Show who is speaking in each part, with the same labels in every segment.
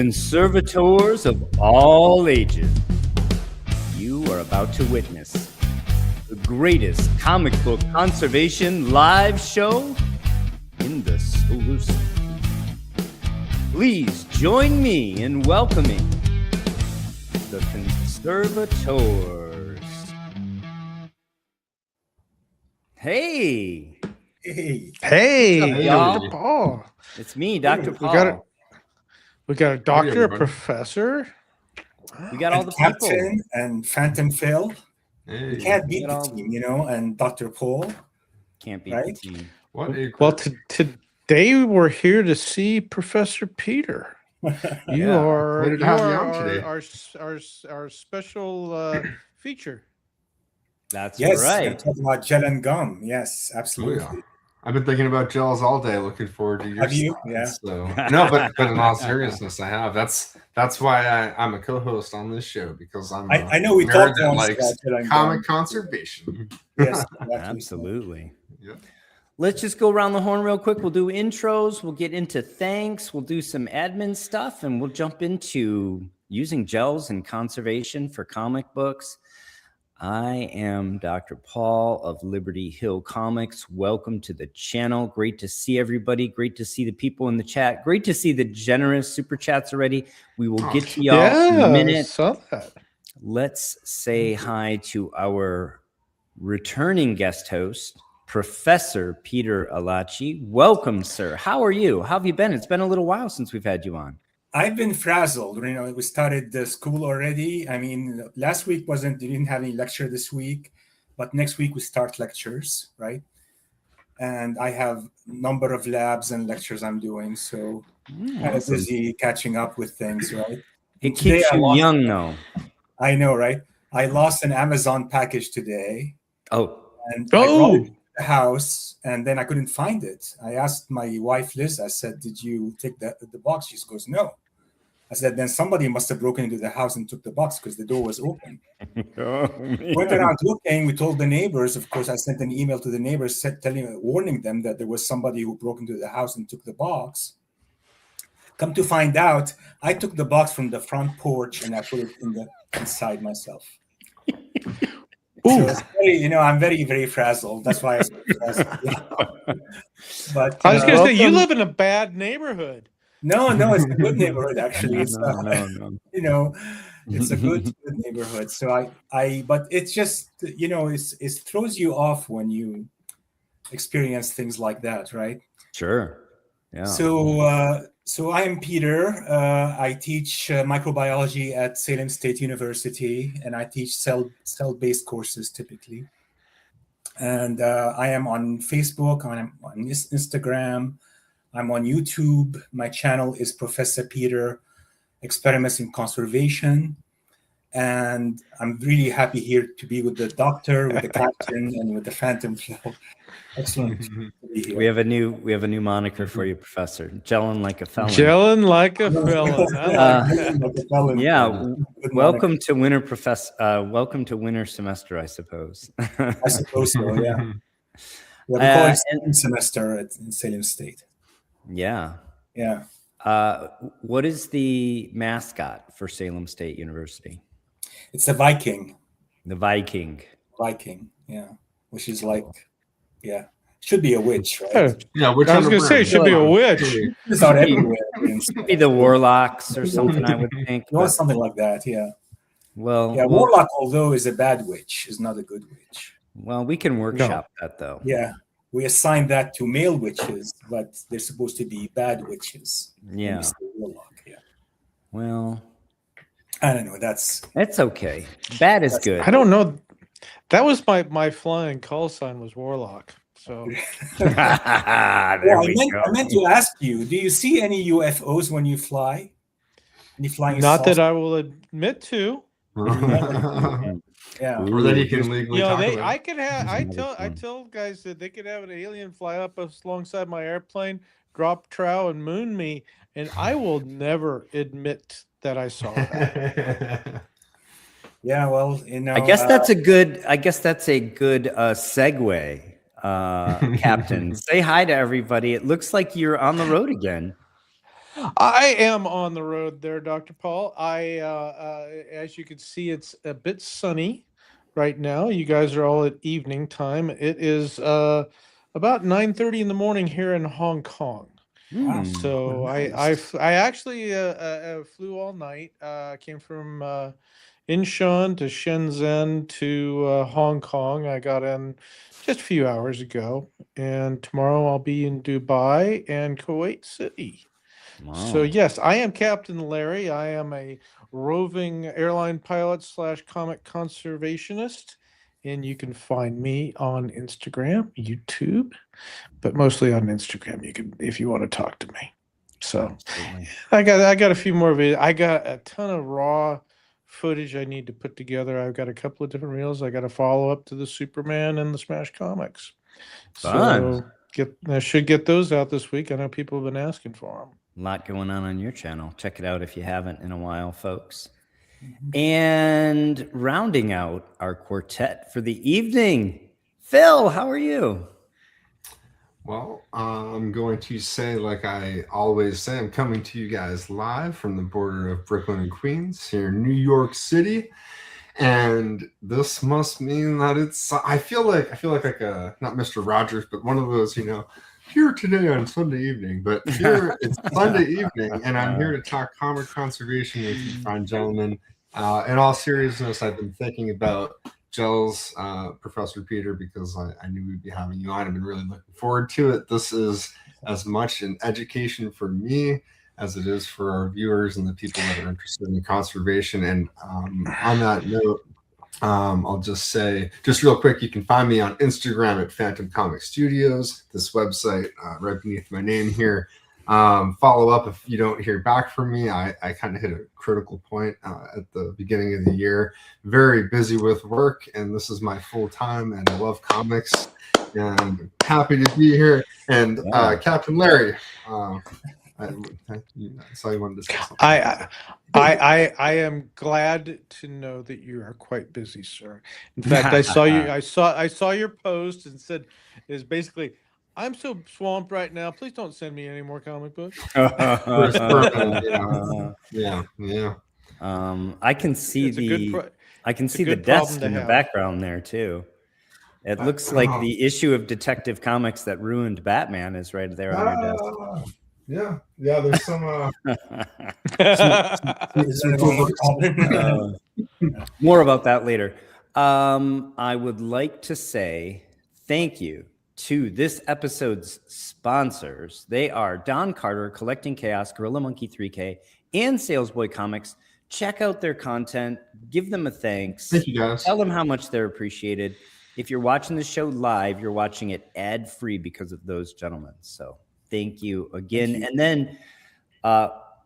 Speaker 1: Conservators of all ages, you are about to witness the greatest comic book conservation live show in the solar system. Please join me in welcoming the Conservators. Hey!
Speaker 2: Hey,
Speaker 1: y'all?
Speaker 2: Dr. Paul.
Speaker 1: It's me, Dr. Paul.
Speaker 2: We got a doctor, a
Speaker 3: everybody.
Speaker 2: professor.
Speaker 1: We got all the people.
Speaker 4: Captain and Phantom Phil.
Speaker 3: Hey,
Speaker 4: We can't beat
Speaker 1: Get
Speaker 4: the
Speaker 1: all-
Speaker 4: team, and Dr. Paul.
Speaker 1: Can't beat
Speaker 4: Right?
Speaker 1: the team.
Speaker 3: what a
Speaker 2: Well,
Speaker 3: crew.
Speaker 2: today we're here to see Professor Peter. You
Speaker 1: Yeah.
Speaker 2: are,
Speaker 3: Excited to
Speaker 2: you
Speaker 3: have you
Speaker 2: are
Speaker 3: on today.
Speaker 2: our special feature.
Speaker 1: That's
Speaker 4: Yes, I'm
Speaker 1: right.
Speaker 4: talking about Gellan Gum. Yes, absolutely.
Speaker 3: Oh, yeah. I've been thinking about gels all day. Looking forward to your
Speaker 4: Have you?
Speaker 3: slides. So no, but in all seriousness, I have. That's why I'm a co-host on this show, because I'm
Speaker 4: I know we
Speaker 3: nerd
Speaker 4: talked
Speaker 3: that
Speaker 4: once
Speaker 3: likes
Speaker 4: about Gellan
Speaker 3: comic
Speaker 4: Gum.
Speaker 3: conservation.
Speaker 4: Yes, exactly.
Speaker 1: Absolutely.
Speaker 3: Yep.
Speaker 1: Let's just go around the horn real quick. We'll do intros. We'll get into thanks. We'll do some admin stuff, and we'll jump into using gels and conservation for comic books. I am Dr. Paul of Liberty Hill Comics. Welcome to the channel. Great to see everybody. Great to see the people in the chat. Great to see the generous super chats already. We will get to y'all in a
Speaker 2: I
Speaker 1: minute.
Speaker 2: saw that.
Speaker 1: Let's say hi to our returning guest host, Professor Peter Alachi. Welcome, sir. How are you? How have you been? It's been a little while since we've had you on.
Speaker 4: I've been frazzled. We started the school already. I mean, last week we didn't have any lecture this week, but next week we start lectures, right? And I have a number of labs and lectures I'm doing, so kind of
Speaker 1: Awesome.
Speaker 4: busy catching up with things, right?
Speaker 1: It
Speaker 4: Today
Speaker 1: keeps
Speaker 4: I
Speaker 1: you
Speaker 4: lost-
Speaker 1: young, though.
Speaker 4: I know, right? I lost an Amazon package today,
Speaker 1: Oh,
Speaker 4: and I brought it
Speaker 2: Oh,
Speaker 4: to the house, and then I couldn't find it. I asked my wife Liz. I said, "Did you take the box?" She goes, "No." I said, "Then somebody must have broken into the house and took the box because the door was open." Went around looking. We told the neighbors. Of course, I sent an email to the neighbors, warning them that there was somebody who broke into the house and took the box. Come to find out, I took the box from the front porch and I put it inside myself. So it's very, I'm very, very frazzled. That's why I said frazzled. Yeah. But
Speaker 2: I was going to say, you
Speaker 1: welcome.
Speaker 2: live in a bad neighborhood.
Speaker 4: no, it's a good neighborhood actually. It's
Speaker 1: no.
Speaker 4: it's a good neighborhood. So but it's just it throws you off when you experience things like that, right?
Speaker 1: Sure. Yeah.
Speaker 4: So I am Peter. I teach microbiology at Salem State University, and I teach cell-based courses typically. And I am on Facebook. I'm on Instagram. I'm on YouTube. My channel is Professor Peter Experiments in Conservation. And I'm really happy here to be with the doctor, with the captain, and with the Phantom Flow. Excellent to be here.
Speaker 1: We have a new moniker for you, Professor. Gellan like a felon.
Speaker 2: Gellan like a felon. I like that.
Speaker 1: Yeah.
Speaker 4: Good
Speaker 1: Welcome to winter welcome to winter semester, I suppose.
Speaker 4: I suppose so, yeah. We call it spring semester at Salem State.
Speaker 1: Yeah.
Speaker 4: Yeah.
Speaker 1: What is the mascot for Salem State University?
Speaker 4: It's a Viking.
Speaker 1: The Viking.
Speaker 4: Yeah. Which is like, yeah. Should be a witch, right?
Speaker 2: Oh,
Speaker 3: Yeah, which
Speaker 2: I was going to say, it should be a witch.
Speaker 4: It's not everywhere.
Speaker 1: Be the warlocks or something, I would think.
Speaker 4: You want
Speaker 1: but-
Speaker 4: something like that, yeah.
Speaker 1: well,
Speaker 4: Yeah, warlock, although is a bad witch, is not a good witch.
Speaker 1: well, we can workshop that though.
Speaker 4: Yeah. We assign that to male witches, but they're supposed to be bad witches.
Speaker 1: Yeah.
Speaker 4: We say warlock, yeah.
Speaker 1: Well,
Speaker 4: I don't know. That's
Speaker 1: okay. Bad is good.
Speaker 2: I don't know. That was my flying call sign was Warlock. So
Speaker 1: There
Speaker 4: Well,
Speaker 1: we go.
Speaker 4: I meant to ask you, do you see any UFOs when you fly? Any flying
Speaker 2: not that
Speaker 4: saucers?
Speaker 2: I will admit to.
Speaker 4: Yeah.
Speaker 3: Or that he can legally
Speaker 2: You know,
Speaker 3: talk about.
Speaker 2: I could have. I
Speaker 1: Another
Speaker 2: tell guys that they could have an alien fly up alongside my airplane, drop trow, and moon me, and I will never admit that I saw that.
Speaker 4: Yeah, well,
Speaker 1: I guess that's a good. Segue, Captain. Say hi to everybody. It looks like you're on the road again.
Speaker 2: I am on the road there, Dr. Paul. As you can see, it's a bit sunny right now. You guys are all at evening time. It is about 9:30 in the morning here in Hong Kong.
Speaker 4: Wow.
Speaker 2: So
Speaker 4: Nice.
Speaker 2: I actually flew all night. Came from Incheon to Shenzhen to Hong Kong. I got in just a few hours ago, and tomorrow I'll be in Dubai and Kuwait City. So
Speaker 1: Wow.
Speaker 2: yes, I am Captain Larry. I am a roving airline pilot / comic conservationist, and you can find me on Instagram, YouTube, but mostly on Instagram. You can, if you want to talk to me. So
Speaker 1: Absolutely.
Speaker 2: I got a few more videos. I got a ton of raw footage I need to put together. I've got a couple of different reels. I got to follow up to the Superman and the Smash Comics.
Speaker 1: Fun.
Speaker 2: So I should get those out this week. I know people have been asking for them.
Speaker 1: A lot going on your channel. Check it out if you haven't in a while, folks.
Speaker 4: Mhm.
Speaker 1: And rounding out our quartet for the evening, Phil, how are you?
Speaker 3: Well, I'm going to say, like I always say, I'm coming to you guys live from the border of Brooklyn and Queens here in New York City. And this must mean that it's, I feel like a, not Mr. Rogers, but one of those, here today on Sunday evening, but here it's Sunday evening, and I'm here to talk comic conservation with you fine gentlemen. In all seriousness, I've been thinking about Gels, Professor Peter, because I knew we'd be having you on. I've been really looking forward to it. This is as much an education for me as it is for our viewers and the people that are interested in conservation. And on that note, I'll just say, just real quick, you can find me on Instagram at Phantom Comic Studios, this website right beneath my name here. Follow up if you don't hear back from me. I kind of hit a critical point at the beginning of the year. Very busy with work, and this is my full time, and I love comics, and I'm happy to be here. And Captain Larry, I saw you wanted to say something.
Speaker 2: I am glad to know that you are quite busy, sir. In fact, I saw your post and said is basically, I'm so swamped right now. Please don't send me any more comic books.
Speaker 3: Yeah.
Speaker 1: I can see the desk in the background there too. It looks like the issue of Detective Comics that ruined Batman is right there on your desk.
Speaker 3: Yeah. There's some.
Speaker 1: More about that later. I would like to say thank you to this episode's sponsors. They are Don Carter, Collecting Chaos, Gorilla Monkey 3K, and Salesboy Comics. Check out their content. Give them a thanks.
Speaker 3: Thank you, guys.
Speaker 1: Tell them how much they're appreciated. If you're watching the show live, you're watching it ad-free because of those gentlemen. So thank you again. Thank you. And then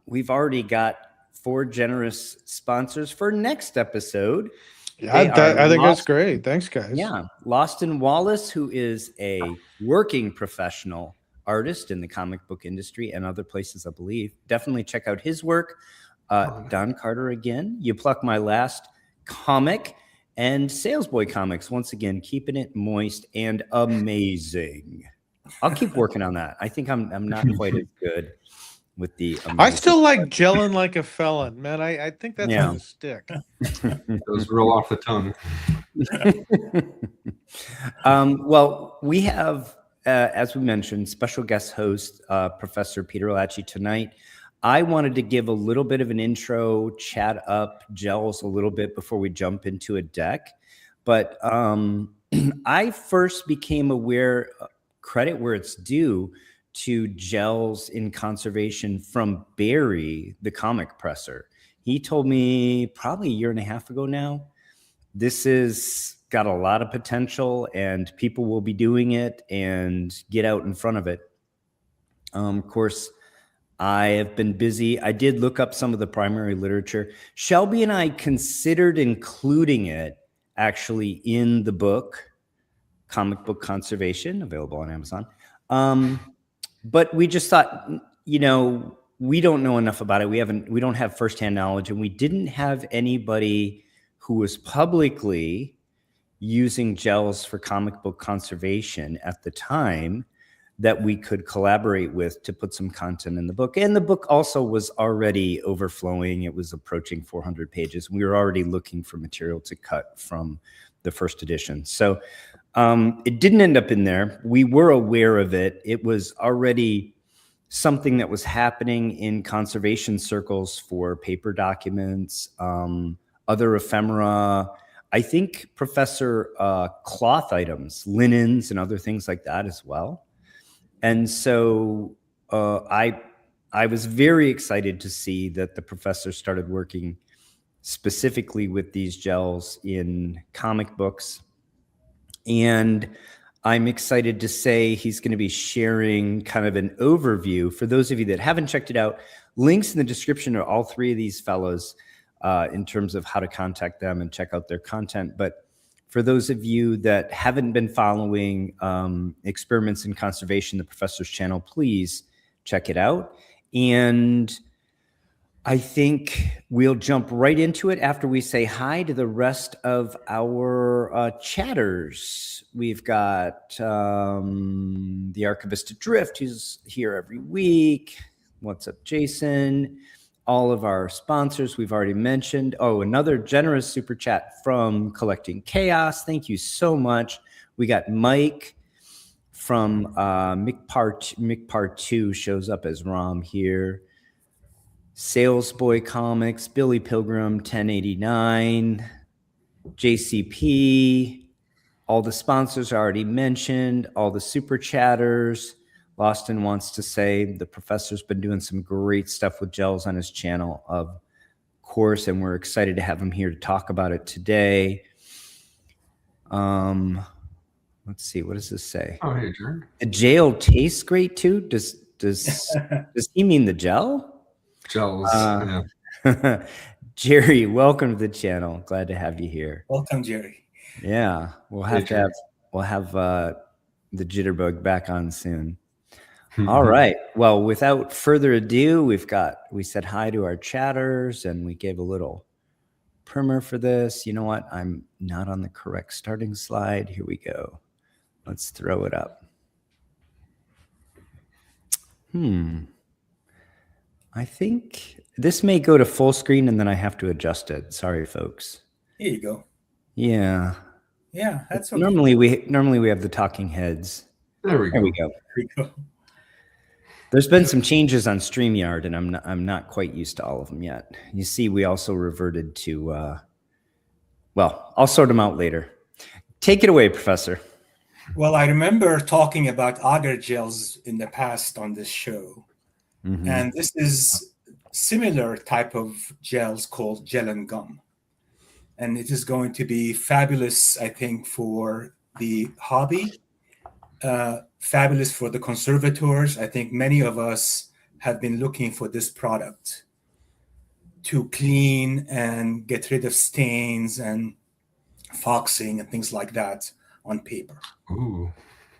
Speaker 1: we've already got 4 generous sponsors for next episode.
Speaker 2: Yeah, I think that's great. Thanks, guys.
Speaker 1: Yeah. Loston Wallace, who is a working professional artist in the comic book industry and other places, I believe. Definitely check out his work. Don Carter again. You Pluck My Last Comic. And Salesboy Comics, once again, keeping it moist and amazing. I'll keep working on that. I think I'm not quite as good with the amazing.
Speaker 2: I still like gelling like a felon, man. I think that's on the stick.
Speaker 3: It was real off the tongue.
Speaker 1: Well, we have, as we mentioned, special guest host, Professor Peter Lachey tonight. I wanted to give a little bit of an intro, chat up Gels a little bit before we jump into a deck. But I first became aware, credit where it's due, to Gels in conservation from Barry, the comic presser. He told me probably 1.5 years ago now, this is got a lot of potential and people will be doing it and get out in front of it. Of course, I have been busy. I did look up some of the primary literature. Shelby and I considered including it actually in the book, Comic Book Conservation, available on Amazon. But we just thought, we don't know enough about it. We don't have firsthand knowledge, and we didn't have anybody who was publicly using gels for comic book conservation at the time that we could collaborate with to put some content in the book. And the book also was already overflowing. It was approaching 400 pages. We were already looking for material to cut from the first edition. So it didn't end up in there. We were aware of it. It was already something that was happening in conservation circles for paper documents, other ephemera. I think Professor cloth items, linens and other things like that as well. And so I was very excited to see that the professor started working specifically with these gels in comic books. And I'm excited to say he's going to be sharing kind of an overview. For those of you that haven't checked it out, links in the description are all three of these fellows in terms of how to contact them and check out their content. But for those of you that haven't been following Experiments in Conservation, the professor's channel, please check it out. And I think we'll jump right into it after we say hi to the rest of our chatters. We've got the Archivist Adrift, who's here every week. What's up, Jason? All of our sponsors we've already mentioned. Oh, another generous super chat from Collecting Chaos. Thank you so much. We got Mike from McPart 2 shows up as Rom here. Salesboy Comics, Billy Pilgrim 1089, JCP, all the sponsors are already mentioned, all the super chatters. Loston wants to say the professor's been doing some great stuff with gels on his channel, of course, and we're excited to have him here to talk about it today. Let's see, what does this say?
Speaker 3: Oh, hey, Jordan.
Speaker 1: The gel tastes great too. Does he mean the gel?
Speaker 3: Gels, yeah.
Speaker 1: Jerry, welcome to the channel. Glad to have you here.
Speaker 4: Welcome, Jerry.
Speaker 1: Yeah, we'll have the jitterbug back on soon. All right. Well, without further ado, we said hi to our chatters and we gave a little primer for this. You know what? I'm not on the correct starting slide. Here we go. Let's throw it up. I think this may go to full screen and then I have to adjust it. Sorry, folks.
Speaker 4: Here you go.
Speaker 1: Yeah.
Speaker 4: Yeah, that's okay.
Speaker 1: Normally we have the talking heads.
Speaker 3: There we go.
Speaker 1: There we go.
Speaker 4: There you go.
Speaker 1: There's been some changes on StreamYard, and I'm not quite used to all of them yet. You see, we also reverted to. Well, I'll sort them out later. Take it away, Professor.
Speaker 4: Well, I remember talking about agar gels in the past on this show, and this is similar type of gels called Gellan Gum, and it is going to be fabulous, I think, for the hobby. Fabulous for the conservators. I think many of us have been looking for this product to clean and get rid of stains and foxing and things like that on paper.
Speaker 3: Ooh.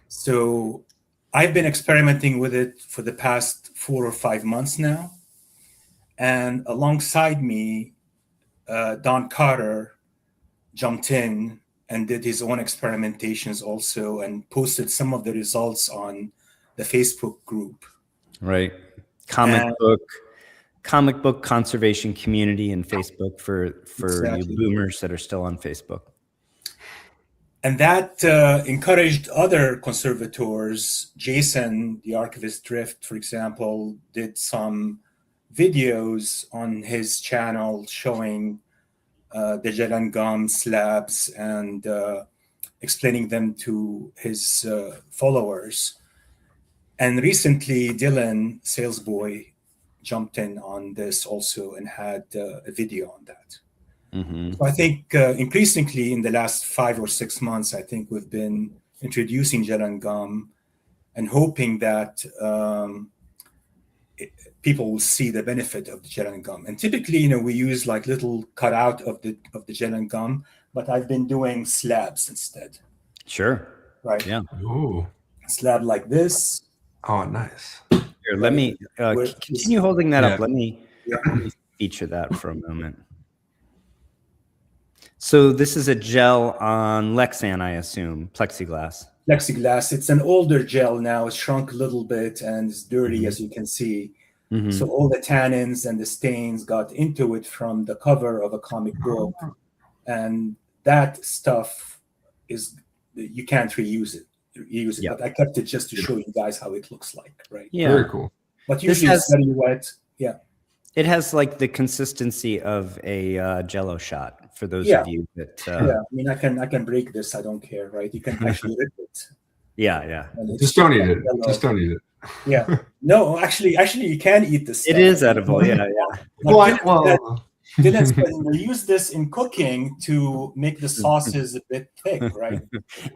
Speaker 4: So I've been experimenting with it for the past 4 or 5 months now. And alongside me, Don Carter jumped in and did his own experimentations also and posted some of the results on the Facebook group.
Speaker 1: Right. Comic book conservation community in Facebook for
Speaker 4: Exactly.
Speaker 1: You boomers that are still on Facebook.
Speaker 4: And that encouraged other conservators. Jason, the Archivist Drift, for example, did some videos on his channel showing the Gellan Gum slabs and explaining them to his followers. And recently, Dylan, Salesboy, jumped in on this also and had a video on that. So I think increasingly in the last 5 or 6 months, I think we've been introducing Gellan Gum and hoping that people will see the benefit of the Gellan Gum. And typically, we use like little cutout of the Gellan Gum, but I've been doing slabs instead.
Speaker 1: Sure.
Speaker 4: Right.
Speaker 1: Yeah.
Speaker 3: Ooh.
Speaker 4: A slab like this.
Speaker 3: Oh, nice.
Speaker 1: Here, let me continue holding that up. Let me
Speaker 4: Yeah.
Speaker 1: feature that for a moment. So this is a gel on Lexan, I assume, plexiglass.
Speaker 4: plexiglass. It's an older gel now. It's shrunk a little bit and it's dirty, as you can see. So all the tannins and the stains got into it from the cover of a comic book, and that stuff is, you can't reuse it. But I kept it just to show you guys how it looks like, right?
Speaker 1: Yeah.
Speaker 3: Very cool.
Speaker 4: But usually it's very wet. Yeah.
Speaker 1: It has like the consistency of a Jello shot for those of you that.
Speaker 4: I mean, I can break this. I don't care, right? You can actually rip it.
Speaker 1: Yeah.
Speaker 3: Just don't eat it. Just don't eat it.
Speaker 4: Yeah. No, actually, you can eat this.
Speaker 1: It is edible. Yeah.
Speaker 4: Dylan said we use this in cooking to make the sauces a bit thick, right?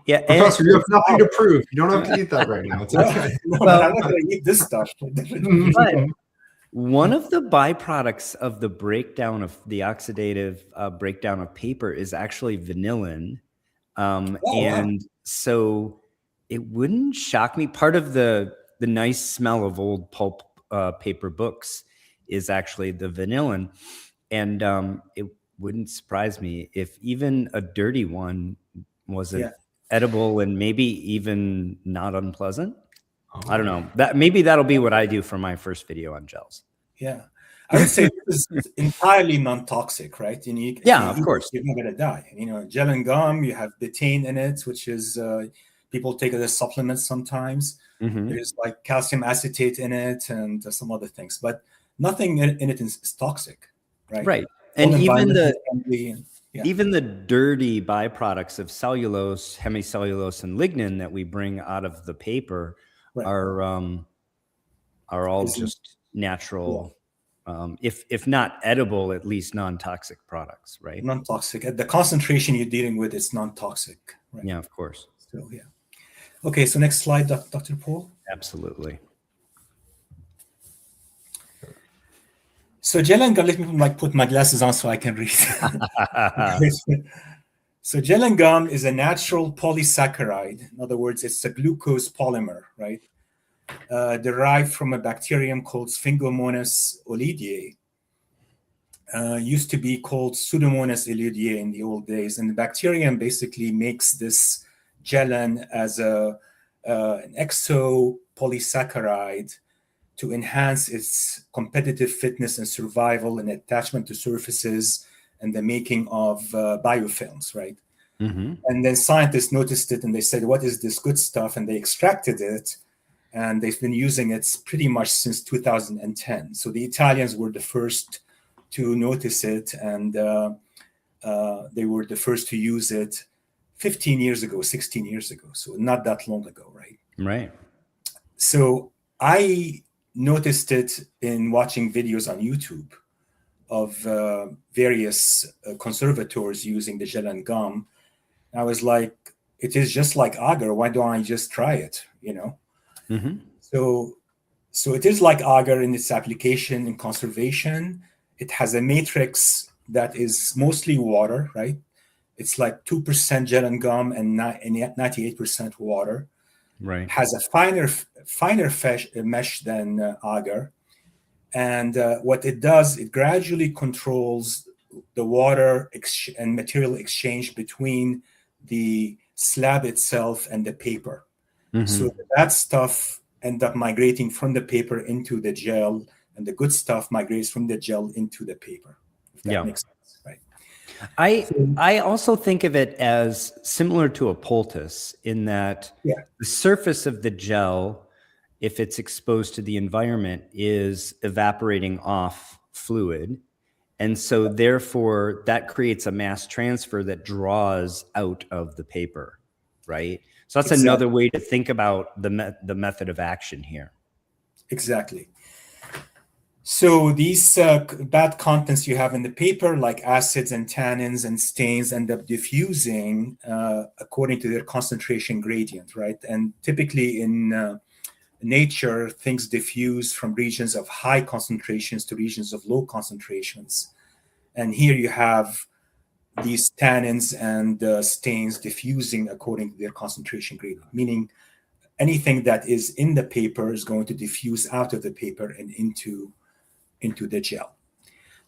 Speaker 1: Yeah.
Speaker 3: Professor, you have nothing to prove. You don't have to eat that right now. It's okay.
Speaker 4: No, but I'm not going to eat this stuff.
Speaker 1: But one of the byproducts of the breakdown of the oxidative breakdown of paper is actually vanillin. And so it wouldn't shock me. Part of the nice smell of old pulp paper books is actually the vanillin. And it wouldn't surprise me if even a dirty one wasn't edible and maybe even not unpleasant. I don't know. Maybe that'll be what I do for my first video on gels.
Speaker 4: Yeah. I would say this is entirely non-toxic, right?
Speaker 1: Of course.
Speaker 4: You're not going to die. Gellan Gum, you have betaine in it, which is people take it as supplements sometimes. There's like calcium acetate in it and some other things, but nothing in it is toxic, right?
Speaker 1: Right. And even the dirty byproducts of cellulose, hemicellulose, and lignin that we bring out of the paper are all just natural, if not edible, at least non-toxic products, right?
Speaker 4: Non-toxic. At the concentration you're dealing with, it's non-toxic. Right?
Speaker 1: Yeah, of course.
Speaker 4: So Okay, so next slide, Dr. Paul.
Speaker 1: Absolutely.
Speaker 4: So Gellan Gum, let me put my glasses on so I can read. So Gellan Gum is a natural polysaccharide. In other words, it's a glucose polymer, right? Derived from a bacterium called Sphingomonas olidae. Used to be called Pseudomonas olidae in the old days. And the bacterium basically makes this gellan as an exopolysaccharide to enhance its competitive fitness and survival and attachment to surfaces and the making of biofilms, right? And then scientists noticed it and they said, what is this good stuff? And they extracted it, and they've been using it pretty much since 2010. So the Italians were the first to notice it, and they were the first to use it 15 years ago, 16 years ago. So not that long ago, right?
Speaker 1: Right.
Speaker 4: So I noticed it in watching videos on YouTube of various conservators using the Gellan Gum. I was like, it is just like agar. Why don't I just try it? So it is like agar in its application in conservation. It has a matrix that is mostly water, right? It's like 2% Gellan Gum and 98% water.
Speaker 1: Right.
Speaker 4: It has a finer mesh than agar. And what it does, it gradually controls the water and material exchange between the slab itself and the paper. So that stuff ends up migrating from the paper into the gel, and the good stuff migrates from the gel into the paper. If that makes sense, right?
Speaker 1: I also think of it as similar to a poultice in that the surface of the gel, if it's exposed to the environment, is evaporating off fluid. And so therefore that creates a mass transfer that draws out of the paper, right? So that's another way to think about the method of action here. Exactly.
Speaker 4: So these bad contents you have in the paper, like acids and tannins and stains, end up diffusing according to their concentration gradient, right? And typically in nature, things diffuse from regions of high concentrations to regions of low concentrations. And here you have these tannins and stains diffusing according to their concentration gradient, meaning anything that is in the paper is going to diffuse out of the paper and into the gel.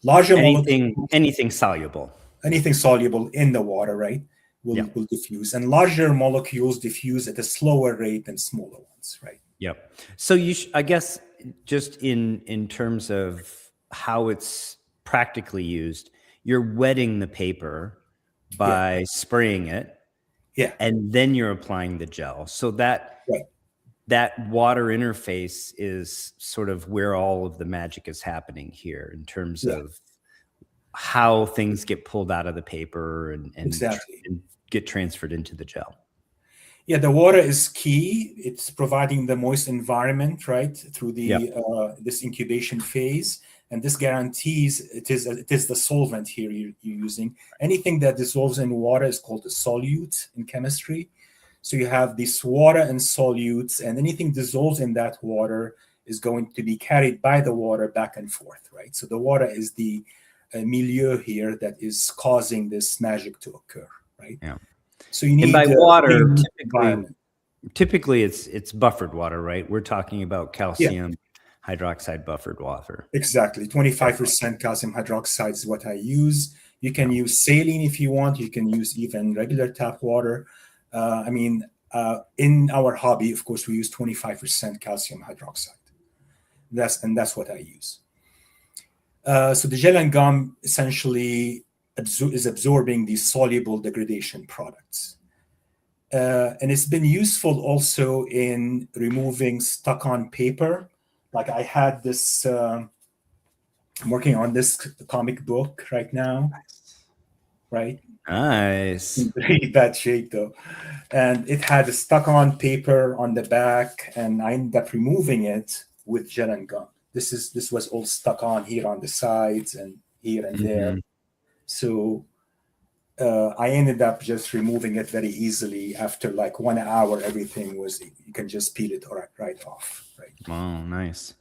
Speaker 1: Anything soluble.
Speaker 4: Anything soluble in the water, right? will diffuse, and larger molecules diffuse at a slower rate than smaller ones, right?
Speaker 1: Yep. So I guess just in terms of how it's practically used, you're wetting the paper by spraying it, and then you're applying the gel. So that water interface is sort of where all of the magic is happening here in terms of how things get pulled out of the paper and get transferred into the gel.
Speaker 4: Yeah, the water is key. It's providing the moist environment, right, through the this incubation phase, and this guarantees it is the solvent here you're using. Anything that dissolves in water is called a solute in chemistry. So you have this water and solutes, and anything dissolves in that water is going to be carried by the water back and forth, right? So the water is the milieu here that is causing this magic to occur, right?
Speaker 1: Yeah.
Speaker 4: So you need,
Speaker 1: and by water, typically it's buffered water, right? We're talking about calcium hydroxide buffered water.
Speaker 4: Exactly. 25% calcium hydroxide is what I use. You can use saline if you want. You can use even regular tap water. In our hobby, of course, we use 25% calcium hydroxide. That's what I use. So the Gellan Gum essentially is absorbing these soluble degradation products. And it's been useful also in removing stuck-on paper. Like I had this, I'm working on this comic book right now, right?
Speaker 1: Nice.
Speaker 4: In very bad shape though. And it had a stuck-on paper on the back, and I ended up removing it with Gellan Gum. This was all stuck on here on the sides and here and there. So I ended up just removing it very easily. After like 1 hour, everything was, you can just peel it right off. Right.
Speaker 1: Wow, nice.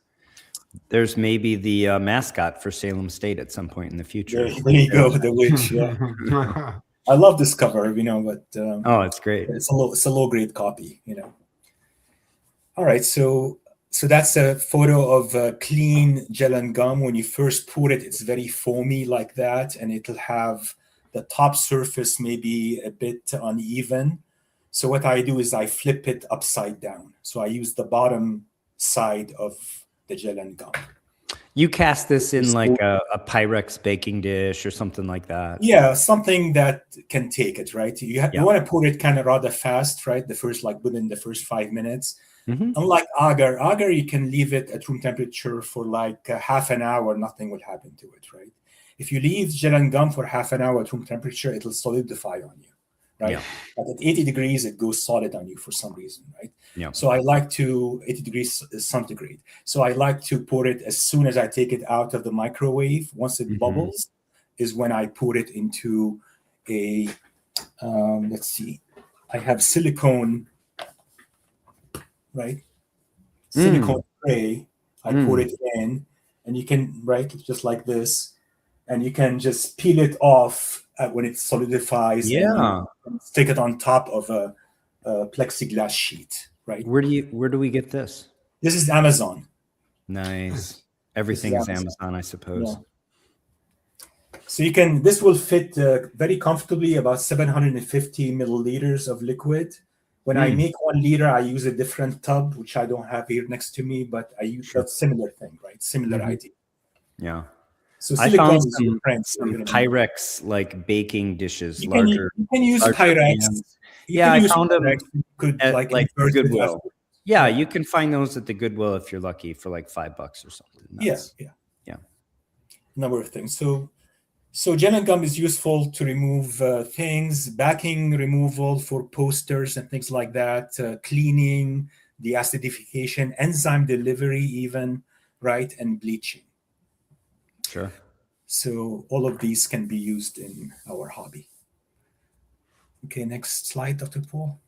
Speaker 1: There's maybe the mascot for Salem State at some point in the future.
Speaker 4: There you go, the witch. Yeah. I love this cover, but
Speaker 1: oh, it's great.
Speaker 4: It's a low grade copy, All right, so that's a photo of clean Gellan Gum. When you first pour it, it's very foamy like that, and it'll have the top surface maybe a bit uneven. So what I do is I flip it upside down. So I use the bottom side of the Gellan Gum.
Speaker 1: You cast this in like a Pyrex baking dish or something like that.
Speaker 4: Yeah, something that can take it, right? You want to pour it kind of rather fast, right? Within the first 5 minutes. Unlike agar, you can leave it at room temperature for like half an hour, nothing will happen to it, right? If you leave Gellan Gum for half an hour at room temperature, it'll solidify on you, right? Yeah. But at 80 degrees, it goes solid on you for some reason, right?
Speaker 1: Yeah.
Speaker 4: So 80 degrees centigrade. So I like to pour it as soon as I take it out of the microwave. Once it bubbles is when I pour it into a, let's see, I have silicone, right? Silicone tray. I pour it in, and you can, right, just like this, and you can just peel it off when it solidifies.
Speaker 1: Yeah.
Speaker 4: And stick it on top of a plexiglass sheet, right?
Speaker 1: Where do we get this?
Speaker 4: This is Amazon.
Speaker 1: Nice. Everything is Amazon, I suppose.
Speaker 4: Yeah. So this will fit very comfortably about 750 milliliters of liquid. When I make 1 liter, I use a different tub, which I don't have here next to me, but I use that similar thing, right? Similar idea.
Speaker 1: Yeah.
Speaker 4: So
Speaker 1: I found some Pyrex like baking dishes, larger.
Speaker 4: You can use Pyrex.
Speaker 1: I found them at like
Speaker 4: Goodwill.
Speaker 1: Yeah, you can find those at the Goodwill if you're lucky for like $5 or something.
Speaker 4: Yeah. Number of things. So Gellan Gum is useful to remove things, backing removal for posters and things like that, cleaning, deacidification, enzyme delivery even, right, and bleaching.
Speaker 1: Sure.
Speaker 4: So all of these can be used in our hobby. Okay, next slide, Dr. Paul.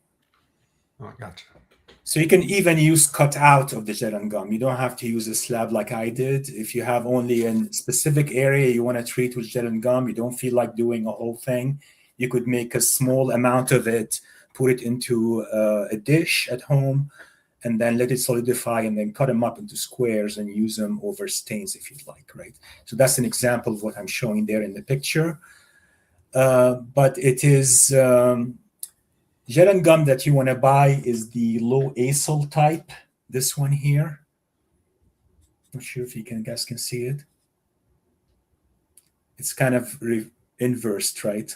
Speaker 3: Oh, I gotcha.
Speaker 4: So you can even use cut out of the Gellan Gum. You don't have to use a slab like I did. If you have only a specific area you want to treat with Gellan Gum, you don't feel like doing a whole thing, you could make a small amount of it, put it into a dish at home, and then let it solidify, and then cut them up into squares and use them over stains if you'd like, right? So that's an example of what I'm showing there in the picture. but it is Gellan Gum that you want to buy is the low acyl type. This one here. Not sure if you guys can see it. It's kind of inversed, right?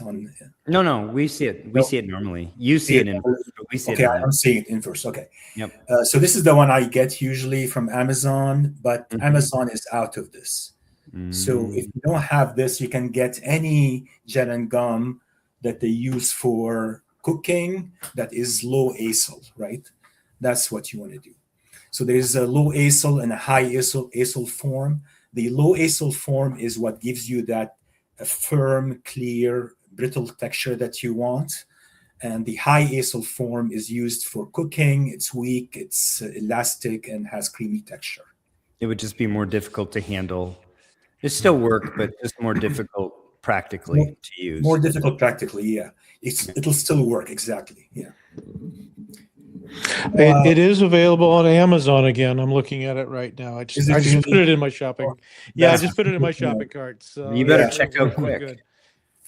Speaker 1: No, we see it. We see it normally. You see it inverse, but we see it
Speaker 4: Okay,
Speaker 1: normally.
Speaker 4: I'm seeing it inverse. Okay.
Speaker 1: Yep.
Speaker 4: So this is the one I get usually from Amazon, but Amazon is out of this. So if you don't have this, you can get any Gellan Gum that they use for cooking that is low acyl, right? That's what you want to do. So there is a low acyl and a high acyl form. The low acyl form is what gives you that firm, clear, brittle texture that you want. And the high acyl form is used for cooking. It's weak, it's elastic, and has creamy texture.
Speaker 1: It would just be more difficult to handle. It still work, but just more difficult practically to use.
Speaker 4: More difficult practically, yeah. It'll still work, exactly, yeah.
Speaker 2: It is available on Amazon again. I'm looking at it right now. I just put it in my shopping. Yeah, I just put it in my shopping cart. So
Speaker 1: you better check out quick.
Speaker 2: Good.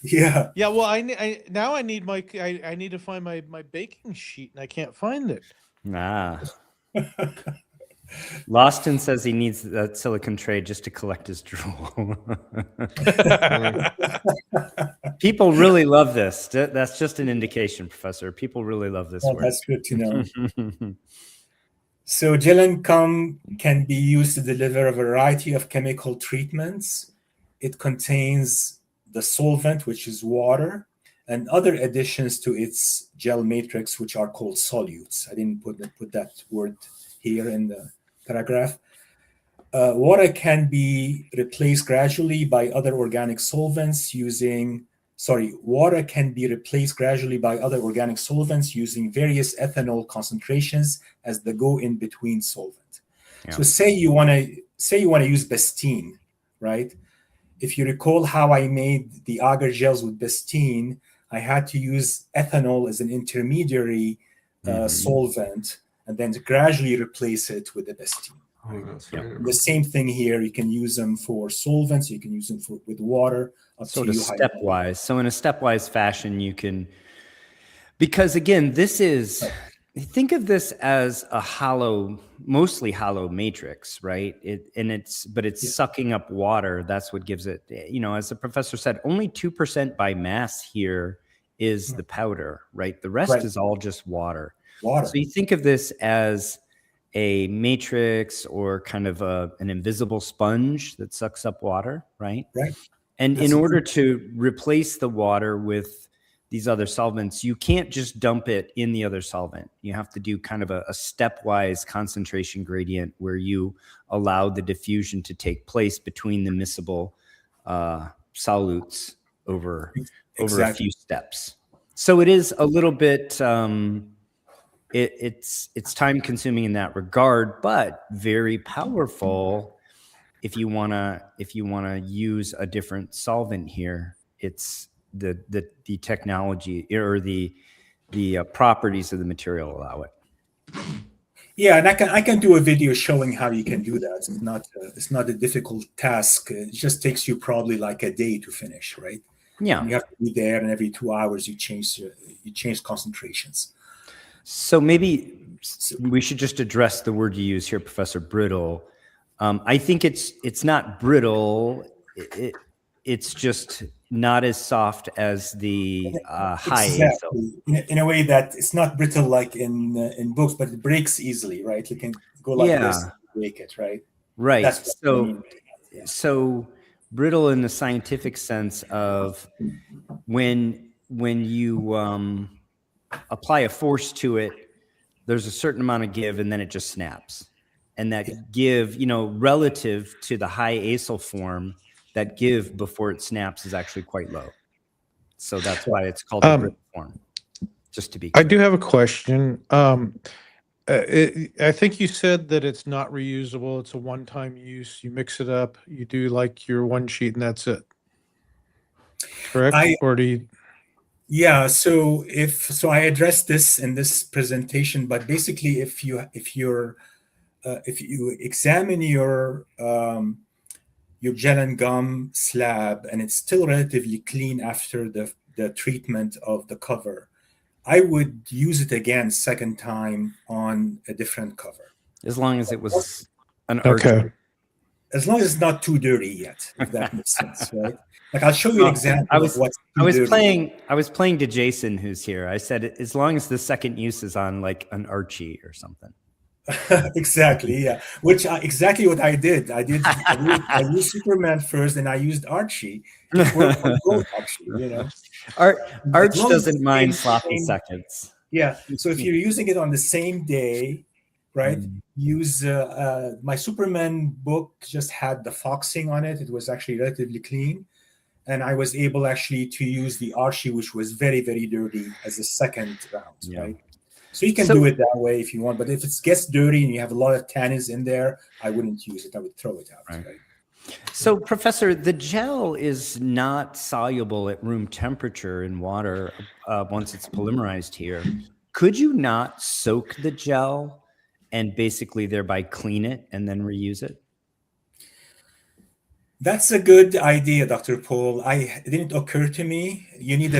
Speaker 4: Yeah.
Speaker 2: Yeah. Well, I need I need to find my baking sheet and I can't find it.
Speaker 1: Nah. Loston says he needs that silicone tray just to collect his drool. People really love this. That's just an indication, Professor. People really love this work.
Speaker 4: That's good to know. So Gellan Gum can be used to deliver a variety of chemical treatments. It contains the solvent, which is water, and other additions to its gel matrix, which are called solutes. I didn't put that word here in the paragraph. Water can be replaced gradually by other organic solvents using various ethanol concentrations as the go-in-between solvent. Yeah. So say you want to use Bestine, right? If you recall how I made the agar gels with Bestine, I had to use ethanol as an intermediary solvent and then to gradually replace it with the Bestine.
Speaker 3: Oh, that's right.
Speaker 4: The same thing here. You can use them for solvents. You can use them with water.
Speaker 1: Sort of stepwise. So in a stepwise fashion, you can, because again, think of this as a mostly hollow matrix, right? It's sucking up water. That's what gives it, as the professor said, only 2% by mass here is the powder, right? The rest is all just water. So you think of this as a matrix or kind of an invisible sponge that sucks up water, right?
Speaker 4: Right.
Speaker 1: And in order to replace the water with these other solvents, you can't just dump it in the other solvent. You have to do kind of a stepwise concentration gradient where you allow the diffusion to take place between the miscible solutes over a few steps. So it is a little bit, it's time consuming in that regard, but very powerful. If you wanna use a different solvent here, it's the technology or the properties of the material allow it.
Speaker 4: Yeah, and I can do a video showing how you can do that. It's not a difficult task. It just takes you probably like a day to finish, right?
Speaker 1: Yeah,
Speaker 4: and you have to be there, and every 2 hours you change concentrations.
Speaker 1: So maybe we should just address the word you use here, Professor, brittle. I think it's not brittle. It's just not as soft as the high acyl.
Speaker 4: In a way that it's not brittle like in books, but it breaks easily, right? You can go like this and break it, right?
Speaker 1: Right.
Speaker 4: That's what I mean.
Speaker 1: So brittle in the scientific sense of when you apply a force to it, there's a certain amount of give and then it just snaps. And that give, relative to the high acyl form, that give before it snaps is actually quite low. So that's why it's called the brittle form. Just to be clear.
Speaker 2: I do have a question. I think you said that it's not reusable. It's a one-time use. You mix it up. You do like your one sheet and that's it. Correct? Or do you...
Speaker 4: Yeah. So I addressed this in this presentation, but basically, if you examine your your Gellan Gum slab, and it's still relatively clean after the treatment of the cover, I would use it again second time on a different cover.
Speaker 1: As long as it was an
Speaker 2: Okay.
Speaker 4: As long as it's not too dirty yet, if that makes sense, right? Like I'll show you an example of what's too dirty.
Speaker 1: I was playing to Jason, who's here. I said, as long as the second use is on like an Archie or something.
Speaker 4: Exactly, yeah. Exactly what I did. I used Superman first, and I used Archie. It worked for both, actually, you know.
Speaker 1: Arch doesn't mind sloppy seconds.
Speaker 4: Yeah. So if you're using it on the same day, right? Use my Superman book just had the foxing on it. It was actually relatively clean, and I was able actually to use the Archie, which was very, very dirty, as a second round, right? So you can do it that way if you want, but if it gets dirty and you have a lot of tannins in there, I wouldn't use it. I would throw it out. Right?
Speaker 1: So, Professor, the gel is not soluble at room temperature in water once it's polymerized here. Could you not soak the gel and basically thereby clean it and then reuse it?
Speaker 4: That's a good idea, Dr. Paul. It didn't occur to me. You need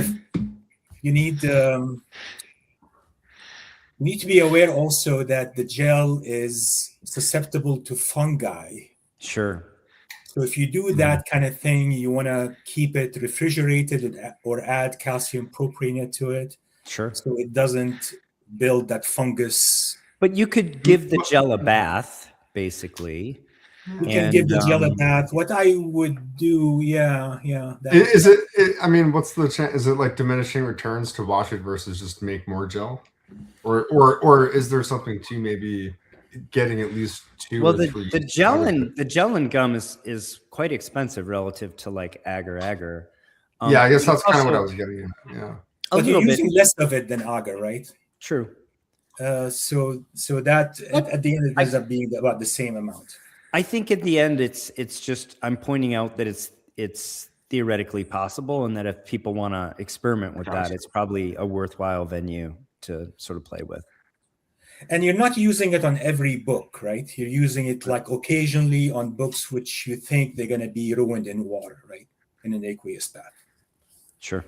Speaker 4: to be aware also that the gel is susceptible to fungi.
Speaker 1: Sure.
Speaker 4: So if you do that kind of thing, you want to keep it refrigerated or add calcium propionate to it.
Speaker 1: Sure.
Speaker 4: So it doesn't build that fungus.
Speaker 1: But you could give the gel a bath, basically.
Speaker 4: You can give the gel a bath. What I would do,
Speaker 3: Is it? I mean, what's the chance? Is it like diminishing returns to wash it versus just make more gel, or is there something to maybe getting at least two?
Speaker 1: Well,
Speaker 3: or three
Speaker 1: the Gellan Gum is quite expensive relative to like agar.
Speaker 3: Yeah, I guess that's kind of what I was getting at. Yeah,
Speaker 4: but you're using less of it than agar, right?
Speaker 1: True.
Speaker 4: So that at the end it ends up being about the same amount.
Speaker 1: I think at the end it's just I'm pointing out that it's theoretically possible, and that if people want to experiment with that, it's probably a worthwhile venue to sort of play with.
Speaker 4: And you're not using it on every book, right? You're using it like occasionally on books which you think they're going to be ruined in water, right? In an aqueous bath.
Speaker 1: Sure.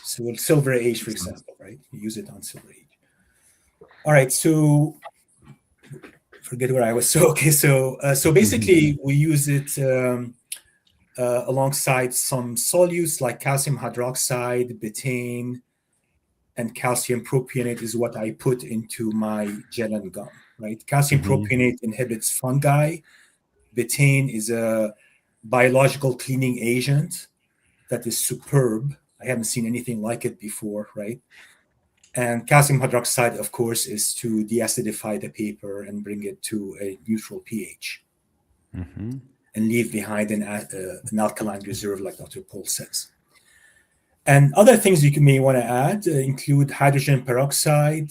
Speaker 4: So Silver Age, for example, right? You use it on Silver Age. All right, so forget where I was. So okay, so basically we use it alongside some solutes like calcium hydroxide, betaine, and calcium propionate is what I put into my Gellan Gum. Right, calcium propionate inhibits fungi. Betaine is a biological cleaning agent that is superb. I haven't seen anything like it before, right? And calcium hydroxide, of course, is to deacidify the paper and bring it to a neutral pH and leave behind an alkaline reserve, like Dr. Paul says. And other things you may want to add include hydrogen peroxide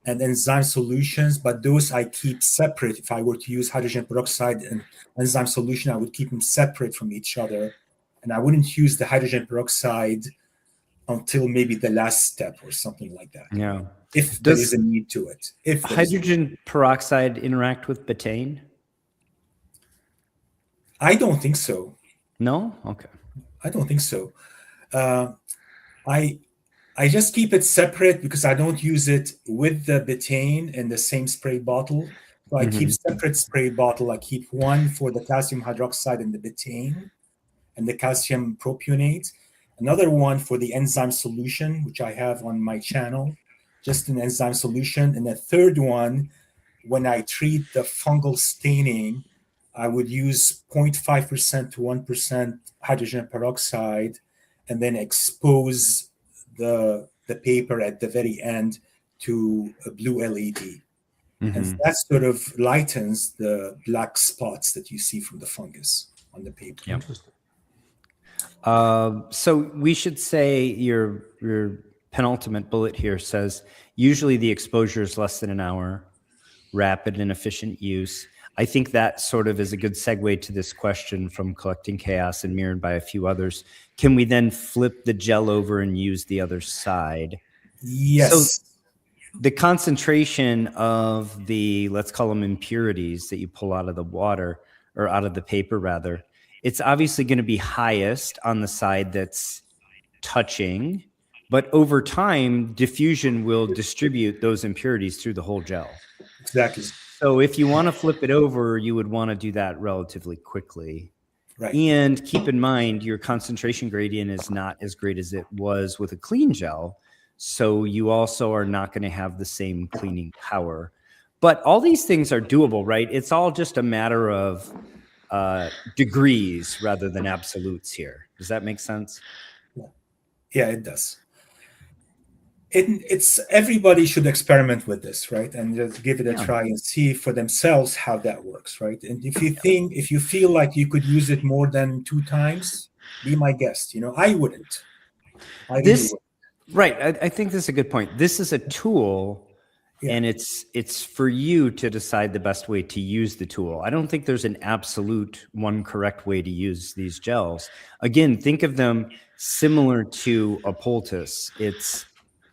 Speaker 4: and enzyme solutions, but those I keep separate. If I were to use hydrogen peroxide and enzyme solution, I would keep them separate from each other. And I wouldn't use the hydrogen peroxide until maybe the last step or something like that.
Speaker 1: Yeah.
Speaker 4: If there is a need to it. If
Speaker 1: hydrogen peroxide interact with betaine?
Speaker 4: I don't think so.
Speaker 1: No? Okay.
Speaker 4: I don't think so. I just keep it separate because I don't use it with the betaine in the same spray bottle. So I keep separate spray bottle. I keep one for the calcium hydroxide and the betaine and the calcium propionate. Another one for the enzyme solution, which I have on my channel, just an enzyme solution. And the third one, when I treat the fungal staining, I would use 0.5% to 1% hydrogen peroxide and then expose the paper at the very end to a blue LED. And that sort of lightens the black spots that you see from the fungus on the paper.
Speaker 1: Yep. So we should say your penultimate bullet here says, usually the exposure is less than an hour, rapid and efficient use. I think that sort of is a good segue to this question from Collecting Chaos and mirrored by a few others. Can we then flip the gel over and use the other side?
Speaker 4: Yes.
Speaker 1: So the concentration of the, let's call them impurities that you pull out of the water, or out of the paper rather, it's obviously going to be highest on the side that's touching, but over time, diffusion will distribute those impurities through the whole gel.
Speaker 4: Exactly.
Speaker 1: So if you want to flip it over, you would want to do that relatively quickly.
Speaker 4: Right.
Speaker 1: And keep in mind, your concentration gradient is not as great as it was with a clean gel. So you also are not going to have the same cleaning power. But all these things are doable, right? It's all just a matter of degrees rather than absolutes here. Does that make sense?
Speaker 4: Yeah, it does. It's everybody should experiment with this, right? And just give it a try and see for themselves how that works, right? And if you feel like you could use it more than 2 times, be my guest. I wouldn't. I really wouldn't.
Speaker 1: Right. I think this is a good point. This is a tool, and it's for you to decide the best way to use the tool. I don't think there's an absolute one correct way to use these gels. Again, think of them similar to a poultice.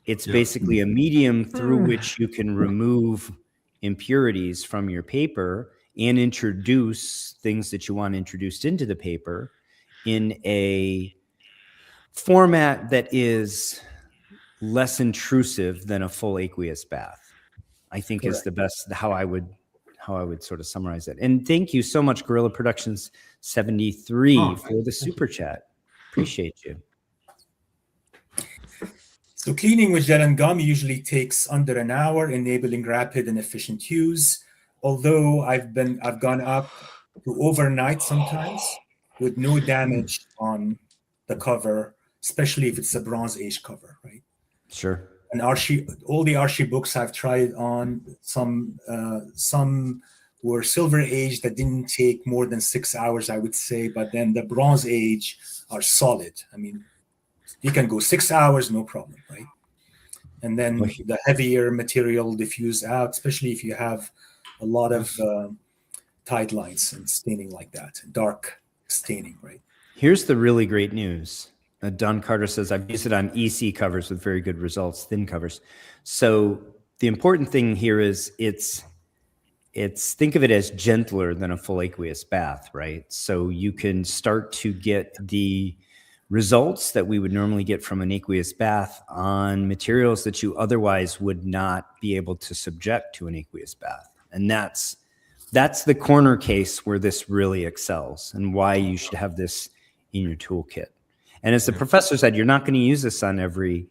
Speaker 1: It's basically a medium through which you can remove impurities from your paper and introduce things that you want introduced into the paper in a format that is less intrusive than a full aqueous bath. I think is the best how I would sort of summarize it. And thank you so much, Gorilla Productions 73 for the super chat. Appreciate you.
Speaker 4: So cleaning with Gellan Gum usually takes under an hour, enabling rapid and efficient use. Although I've gone up to overnight sometimes with no damage on the cover, especially if it's a Bronze Age cover, right?
Speaker 1: Sure.
Speaker 4: And all the Archie books I've tried on, some were Silver Age that didn't take more than 6 hours, I would say, but then the Bronze Age are solid. I mean, you can go 6 hours, no problem, right? And then the heavier material diffuse out, especially if you have a lot of tide lines and staining like that, dark staining, right?
Speaker 1: Here's the really great news. Don Carter says, I've used it on EC covers with very good results, thin covers. So the important thing here is it's think of it as gentler than a full aqueous bath, right? So you can start to get the results that we would normally get from an aqueous bath on materials that you otherwise would not be able to subject to an aqueous bath. And that's the corner case where this really excels and why you should have this in your toolkit. And as the professor said, you're not going to use this on every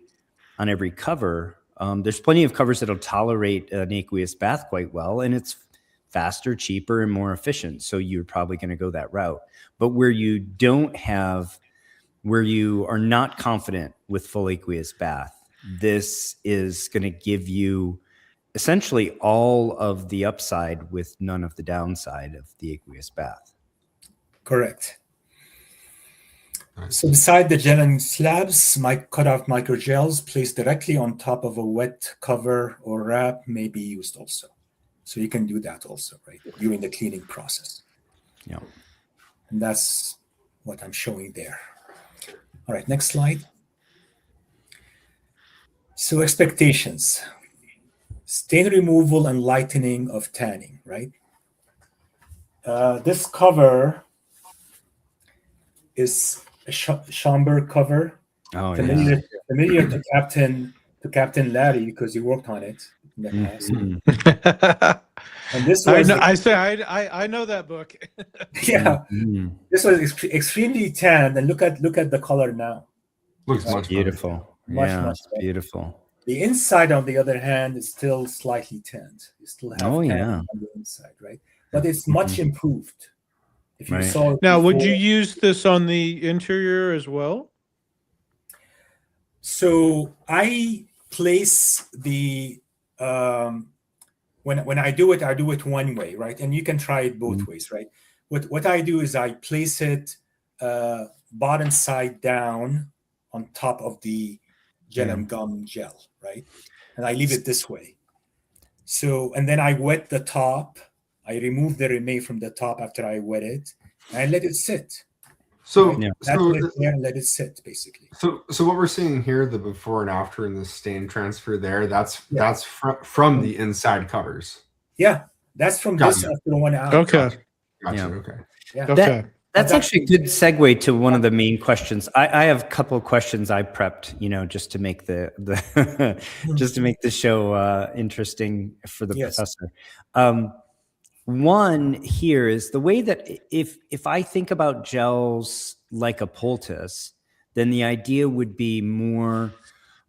Speaker 1: cover. There's plenty of covers that'll tolerate an aqueous bath quite well, and it's faster, cheaper, and more efficient. So you're probably going to go that route. But where you are not confident with full aqueous bath, this is going to give you essentially all of the upside with none of the downside of the aqueous bath.
Speaker 4: Correct. So beside the Gellan slabs, cut-off microgels placed directly on top of a wet cover or wrap may be used also. So you can do that also, right, during the cleaning process.
Speaker 1: Yeah.
Speaker 4: And that's what I'm showing there. All right, next slide. So expectations. Stain removal and lightening of tanning, right? This cover is a Schomburg cover.
Speaker 1: Oh,
Speaker 4: familiar to Captain Larry because he worked on it in the past.
Speaker 1: Mm-hmm.
Speaker 4: And this was
Speaker 2: I know that book.
Speaker 4: Yeah.
Speaker 1: Mm-hmm.
Speaker 4: This was extremely tanned, and look at the color now.
Speaker 3: Looks much
Speaker 1: beautiful.
Speaker 4: Much
Speaker 1: Much
Speaker 4: better.
Speaker 1: beautiful.
Speaker 4: The inside, on the other hand, is still slightly tanned. You still have tan on the inside, right? But it's much improved. If you saw it
Speaker 2: Now, would
Speaker 4: before.
Speaker 2: you use this on the interior as well?
Speaker 4: So I place the when I do it one way, right? And you can try it both ways, right? What I do is I place it bottom side down on top of the Gellan Gum gel, right? And I leave it this way. So, and then I wet the top. I remove the remain from the top after I wet it, and I let it sit.
Speaker 3: So,
Speaker 4: right?
Speaker 3: so
Speaker 4: it there and let it sit, basically.
Speaker 3: So what we're seeing here, the before and after in the stain transfer there, that's from the inside covers.
Speaker 4: Yeah, that's from this after 1 hour.
Speaker 2: Okay.
Speaker 3: Gotcha.
Speaker 1: Yeah.
Speaker 3: Okay.
Speaker 4: Yeah.
Speaker 2: Okay.
Speaker 1: That's
Speaker 4: that-
Speaker 1: actually a good segue to one of the main questions. I have a couple of questions I prepped, just to make the just to make the show interesting for the
Speaker 4: Yes.
Speaker 1: professor. One here is the way that if I think about gels like a poultice, then the idea would be more.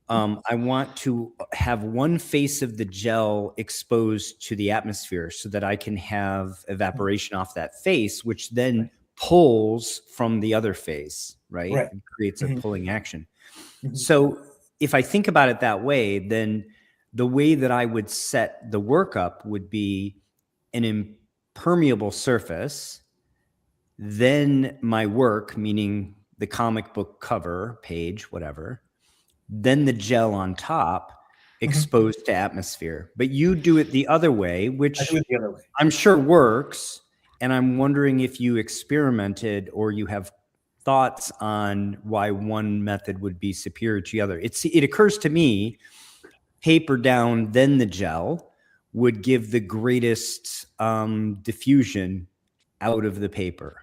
Speaker 1: I want to have one face of the gel exposed to the atmosphere so that I can have evaporation off that face, which then pulls from the other face, right?
Speaker 4: Right.
Speaker 1: It creates a
Speaker 4: Mhm.
Speaker 1: pulling action.
Speaker 4: Mhm.
Speaker 1: So if I think about it that way, then the way that I would set the work up would be an impermeable surface, then my work, meaning the comic book cover, page, whatever, then the gel on top exposed to atmosphere. But you do it the other way,
Speaker 4: I
Speaker 1: which
Speaker 4: do it the other way.
Speaker 1: I'm sure works. And I'm wondering if you experimented or you have thoughts on why one method would be superior to the other. It occurs to me, paper down, then the gel would give the greatest diffusion out of the paper.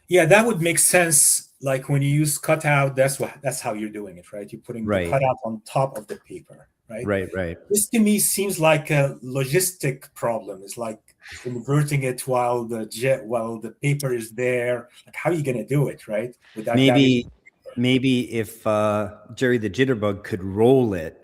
Speaker 4: Yeah, that would make sense. Like when you use cutout, that's how you're doing it, right? You're putting
Speaker 1: Right.
Speaker 4: the cutout on top of the paper, right?
Speaker 1: Right.
Speaker 4: This to me seems like a logistic problem. It's like inverting it while the paper is there. Like how are you gonna do it, right? Without
Speaker 1: Maybe if Jerry the Jitterbug could roll it,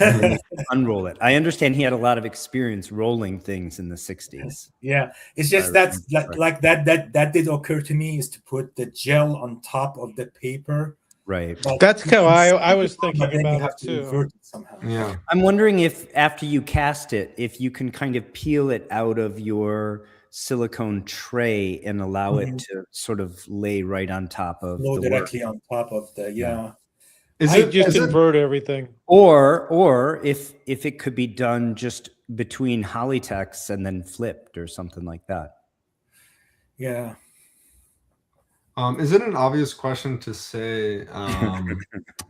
Speaker 1: and then unroll it. I understand he had a lot of experience rolling things in the 60s.
Speaker 4: Yeah, it's just that's like that did occur to me, is to put the gel on top of the paper.
Speaker 1: Right.
Speaker 4: But
Speaker 2: That's how I was
Speaker 4: but
Speaker 2: thinking
Speaker 4: then you
Speaker 2: about
Speaker 4: have
Speaker 2: it
Speaker 4: to
Speaker 2: too.
Speaker 4: invert it somehow.
Speaker 3: Yeah.
Speaker 1: I'm wondering if after you cast it, if you can kind of peel it out of your silicone tray and allow it to sort of lay right on top of
Speaker 4: Flow
Speaker 1: the work.
Speaker 4: directly on top of the
Speaker 2: I just invert everything.
Speaker 1: Or if it could be done just between Hollytex and then flipped or something like that.
Speaker 4: Yeah.
Speaker 3: Is it an obvious question to say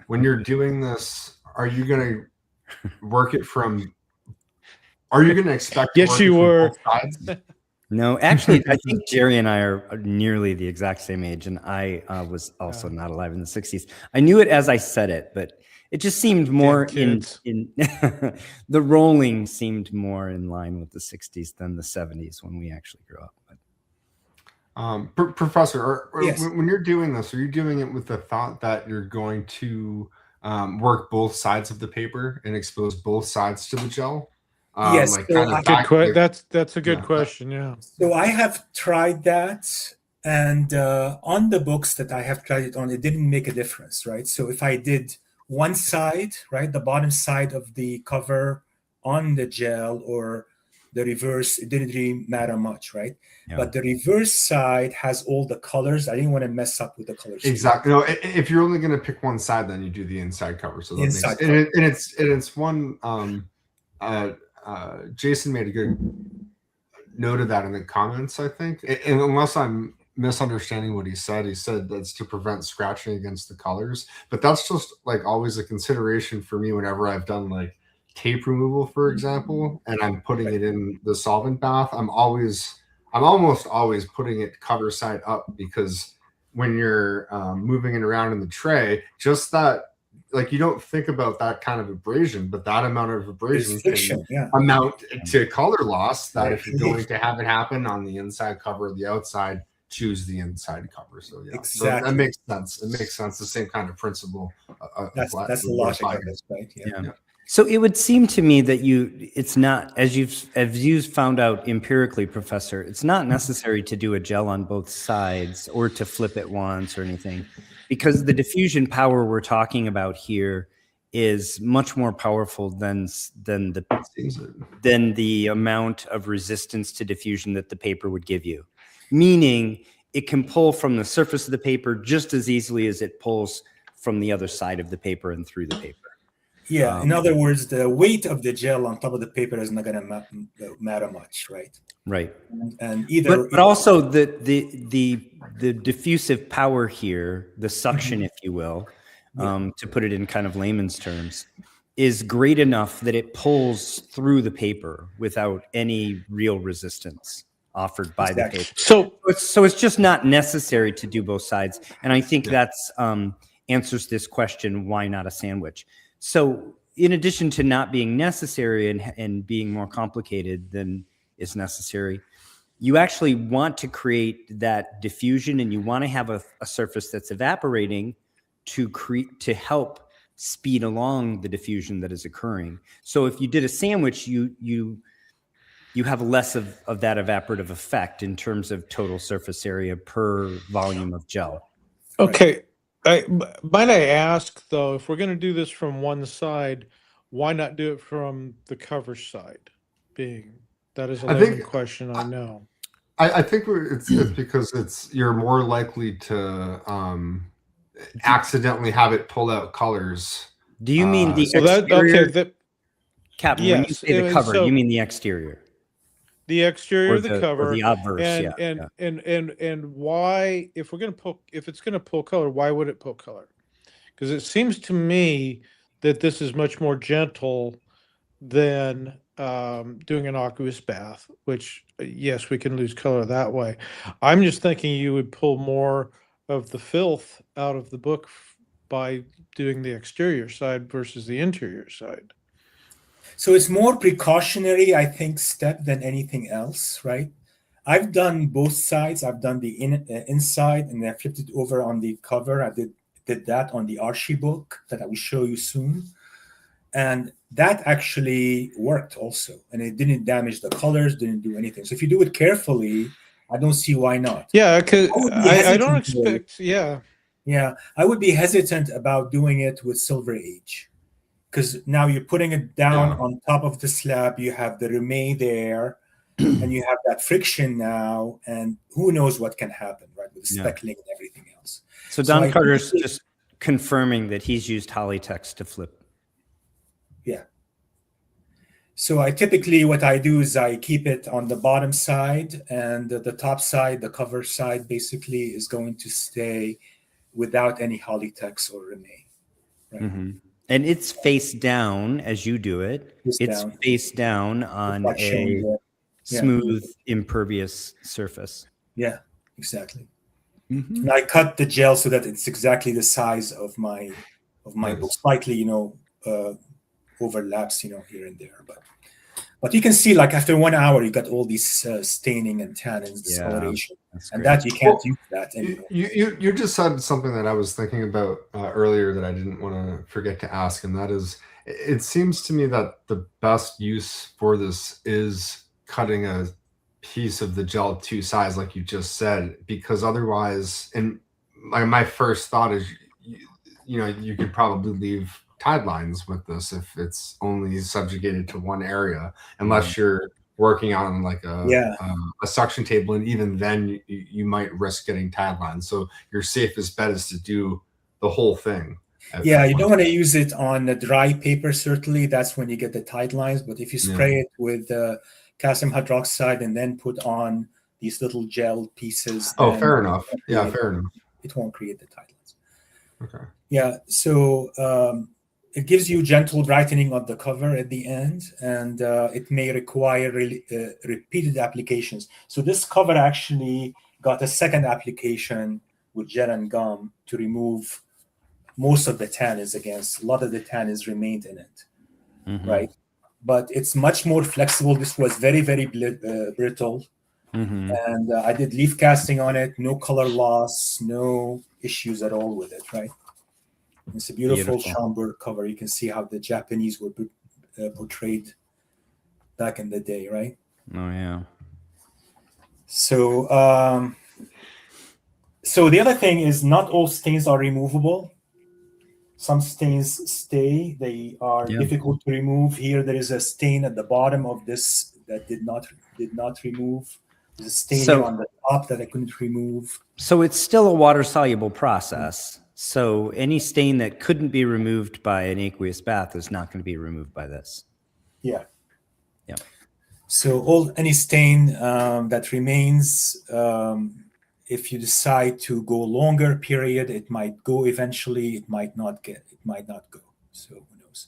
Speaker 3: when you're doing this, are you going to work it from? Are you going to expect? To
Speaker 2: Yes,
Speaker 3: work
Speaker 2: you
Speaker 3: it from
Speaker 2: were.
Speaker 3: both sides?
Speaker 1: No, actually, I think Jerry and I are nearly the exact same age, and I was also not alive in the 60s. I knew it as I said it, but it just seemed more in the rolling seemed more in line with the 60s than the 70s when we actually grew up. But.
Speaker 3: Professor,
Speaker 4: Yes.
Speaker 3: when you're doing this, are you doing it with the thought that you're going to work both sides of the paper and expose both sides to the gel?
Speaker 4: Yes,
Speaker 3: Like
Speaker 4: so
Speaker 3: kind of
Speaker 2: That's a good
Speaker 3: Yeah.
Speaker 2: question. Yeah.
Speaker 4: So I have tried that, and on the books that I have tried it on, it didn't make a difference, right? So if I did one side, right, the bottom side of the cover on the gel, or the reverse, it didn't really matter much, right?
Speaker 1: Yeah.
Speaker 4: But the reverse side has all the colors. I didn't want to mess up with the colors.
Speaker 3: Exactly. No, if you're only going to pick one side, then you do the inside cover. So that
Speaker 4: Inside
Speaker 3: makes,
Speaker 4: cover.
Speaker 3: and it's one. Jason made a good note of that in the comments, I think. And unless I'm misunderstanding what he said that's to prevent scratching against the colors. But that's just like always a consideration for me whenever I've done like tape removal, for example, and I'm putting it in the solvent bath. I'm almost always putting it cover side up, because when you're moving it around in the tray, just that, like, you don't think about that kind of abrasion, but that amount of abrasion
Speaker 4: friction,
Speaker 3: can amount to color loss. That if you're going to have it happen on the inside cover or the outside, choose the inside cover. So yeah,
Speaker 4: Exactly.
Speaker 3: so that makes sense. It makes sense. The same kind of principle.
Speaker 4: That's the logic of this, right?
Speaker 1: Yeah. So it would seem to me that it's not, as you've found out empirically, Professor, it's not necessary to do a gel on both sides or to flip it once or anything, because the diffusion power we're talking about here is much more powerful than the amount of resistance to diffusion that the paper would give you. Meaning it can pull from the surface of the paper just as easily as it pulls from the other side of the paper and through the paper.
Speaker 4: Yeah. In other words, the weight of the gel on top of the paper is not going to matter much, right?
Speaker 1: Right.
Speaker 4: And
Speaker 1: but also the diffusive power here, the suction, if you will, to put it in kind of layman's terms, is great enough that it pulls through the paper without any real resistance. offered by the paper.
Speaker 2: So
Speaker 1: It's just not necessary to do both sides. And I think that's answers this question, why not a sandwich? So in addition to not being necessary and being more complicated than is necessary, you actually want to create that diffusion, and you want to have a surface that's evaporating to help speed along the diffusion that is occurring. So if you did a sandwich, you have less of that evaporative effect in terms of total surface area per volume of gel.
Speaker 2: okay, might I ask though, if we're going to do this from one side, why not do it from the cover side? Being that is a leading question, I know.
Speaker 3: I think it's because you're more likely to accidentally have it pull out colors.
Speaker 1: Do you mean the
Speaker 2: So that
Speaker 1: exterior? Captain, when you
Speaker 2: yes,
Speaker 1: say the cover,
Speaker 2: so
Speaker 1: you mean the exterior.
Speaker 2: the exterior
Speaker 1: Or
Speaker 2: of the cover,
Speaker 1: or the obverse,
Speaker 2: and why, if it's going to pull color, why would it pull color? Because it seems to me that this is much more gentle than doing an aqueous bath, which yes, we can lose color that way. I'm just thinking you would pull more of the filth out of the book by doing the exterior side versus the interior side.
Speaker 4: So it's more precautionary, I think, step than anything else, right? I've done both sides. I've done the inside, and then I flipped it over on the cover. I did that on the Archie book that I will show you soon. And that actually worked also. And it didn't damage the colors, didn't do anything. So if you do it carefully, I don't see why not.
Speaker 2: Yeah, because I don't
Speaker 4: hesitant
Speaker 2: expect, yeah.
Speaker 4: Yeah, I would be hesitant about doing it with Silver Age, because now you're putting it down on top of the slab. You have the remain there, and you have that friction now, and who knows what can happen, right, with speckling and everything else.
Speaker 1: So Don Carter's just confirming that he's used Polytext to flip.
Speaker 4: Yeah. So I typically, what I do is I keep it on the bottom side, and the top side, the cover side, basically is going to stay without any Polytext or remain. Right?
Speaker 1: Mm-hmm. And it's face down as you do it. It's face down on a smooth, impervious surface.
Speaker 4: Yeah, exactly.
Speaker 1: Mm-hmm.
Speaker 4: And I cut the gel so that it's exactly the size of my book, slightly, overlaps, here and there. But you can see, like, after 1 hour, you got all these staining and tannins, discoloration, and that you can't use that anymore.
Speaker 3: You just said something that I was thinking about earlier that I didn't want to forget to ask, and that is, it seems to me that the best use for this is cutting a piece of the gel to size, like you just said, because otherwise, and my first thought is, you could probably leave tide lines with this if it's only subjugated to one area, unless you're working on like a suction table, and even then you might risk getting tide lines. So your safest bet is to do the whole thing.
Speaker 4: You don't want to use it on a dry paper. Certainly, that's when you get the tide lines. But if you spray it with calcium hydroxide and then put on these little gel pieces,
Speaker 3: fair enough. Fair enough.
Speaker 4: It won't create the tide lines.
Speaker 3: Okay.
Speaker 4: Yeah. So it gives you gentle brightening of the cover at the end, and it may require repeated applications. So this cover actually got a second application with Gellan Gum to remove most of the tannins. A lot of the tannins remained in it, right? But it's much more flexible. This was very, very brittle. And I did leaf casting on it, no color loss, no issues at all with it, right? It's a beautiful Schomburg cover. You can see how the Japanese were portrayed back in the day, right?
Speaker 1: Oh, yeah.
Speaker 4: So, so the other thing is, not all stains are removable. Some stains stay. They are difficult to remove. Here, there is a stain at the bottom of this that did not remove. There's a stain here on the top that I couldn't remove.
Speaker 1: So it's still a water-soluble process. So any stain that couldn't be removed by an aqueous bath is not going to be removed by this.
Speaker 4: Yeah.
Speaker 1: Yeah.
Speaker 4: So any stain that remains, if you decide to go longer period, it might go eventually. It might not go. So who knows?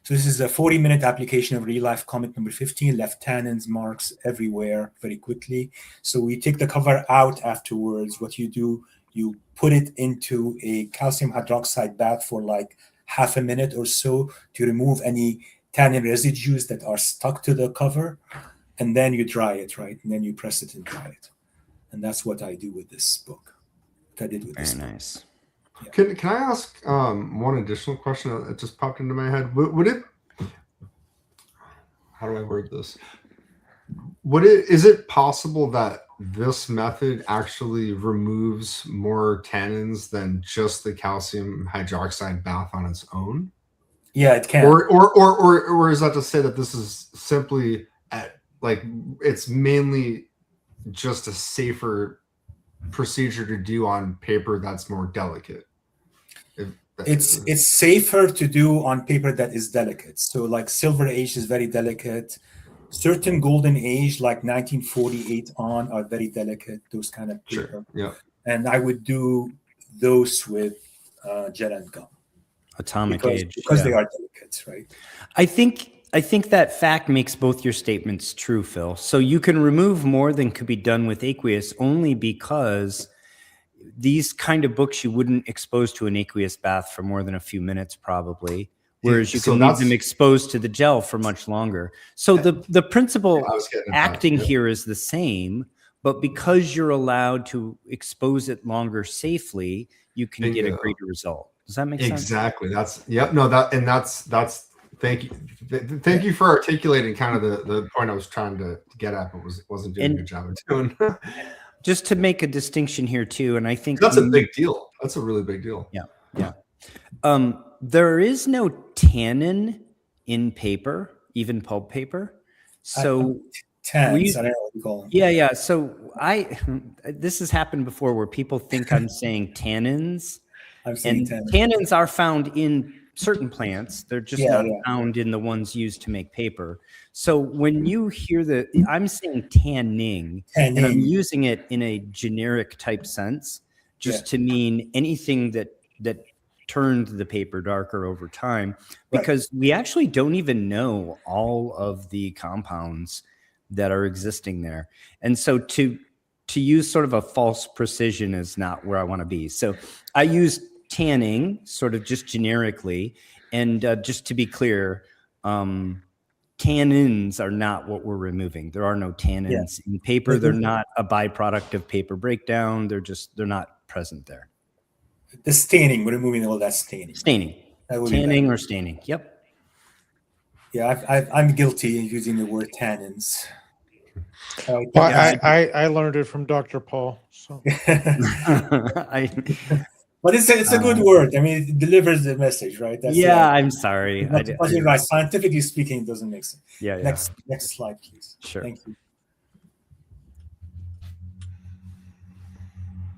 Speaker 4: So this is a 40-minute application of Real Life Comic number 15, left tannins, marks everywhere very quickly. So we take the cover out afterwards. What you do, you put it into a calcium hydroxide bath for like half a minute or so to remove any tannin residues that are stuck to the cover. And then you dry it, right? And then you press it and dry it. And that's what I do with this book. What I did with this
Speaker 1: Very nice.
Speaker 4: Yeah.
Speaker 3: Can I ask one additional question that just popped into my head? Would it? How do I word this? Is it possible that this method actually removes more tannins than just the calcium hydroxide bath on its own?
Speaker 4: Yeah, it can.
Speaker 3: Or is that to say that this is simply like it's mainly just a safer procedure to do on paper that's more delicate?
Speaker 4: It's safer to do on paper that is delicate. So like Silver Age is very delicate. Certain Golden Age, like 1948 on, are very delicate, those kind of paper.
Speaker 3: Sure. Yeah.
Speaker 4: And I would do those with Gellan Gum.
Speaker 1: Atomic
Speaker 4: because,
Speaker 1: age.
Speaker 4: Because they are delicate, right?
Speaker 1: I think that fact makes both your statements true, Phil. So you can remove more than could be done with aqueous only because these kind of books you wouldn't expose to an aqueous bath for more than a few minutes probably, whereas you can leave them exposed to the gel for much longer. So the principle acting here is the same, but because you're allowed to expose it longer safely, you can get a greater result. Does that make sense?
Speaker 3: Exactly. That's thank you. Thank you for articulating kind of the point I was trying to get at, but wasn't doing a good job of doing.
Speaker 1: Just to make a distinction here too, and I think
Speaker 3: that's a big deal. That's a really big deal.
Speaker 1: Yeah, yeah. There is no tannin in paper, even pulp paper. So
Speaker 4: tannins, I don't know what you call them.
Speaker 1: Yeah. So this has happened before where people think I'm saying tannins.
Speaker 4: I'm saying
Speaker 1: tannins are found in certain plants. They're just not found in the ones used to make paper. So when you hear I'm saying tanning, and I'm using it in a generic type sense, just to mean anything that turned the paper darker over time, because we actually don't even know all of the compounds that are existing there. And so to use sort of a false precision is not where I want to be. So I use tanning sort of just generically, and just to be clear, tannins are not what we're removing. There are no tannins in paper. They're not a byproduct of paper breakdown. They're not present there.
Speaker 4: The staining, we're removing all that staining.
Speaker 1: Tanning or staining. Yep.
Speaker 4: Yeah, I'm guilty of using the word tannins.
Speaker 2: I learned it from Dr. Paul. So.
Speaker 4: But it's a good word. I mean, it delivers the message, right?
Speaker 1: I'm sorry.
Speaker 4: Right. Scientifically speaking, it doesn't make sense.
Speaker 1: Yeah.
Speaker 4: Next slide, please.
Speaker 1: Sure.
Speaker 4: Thank you.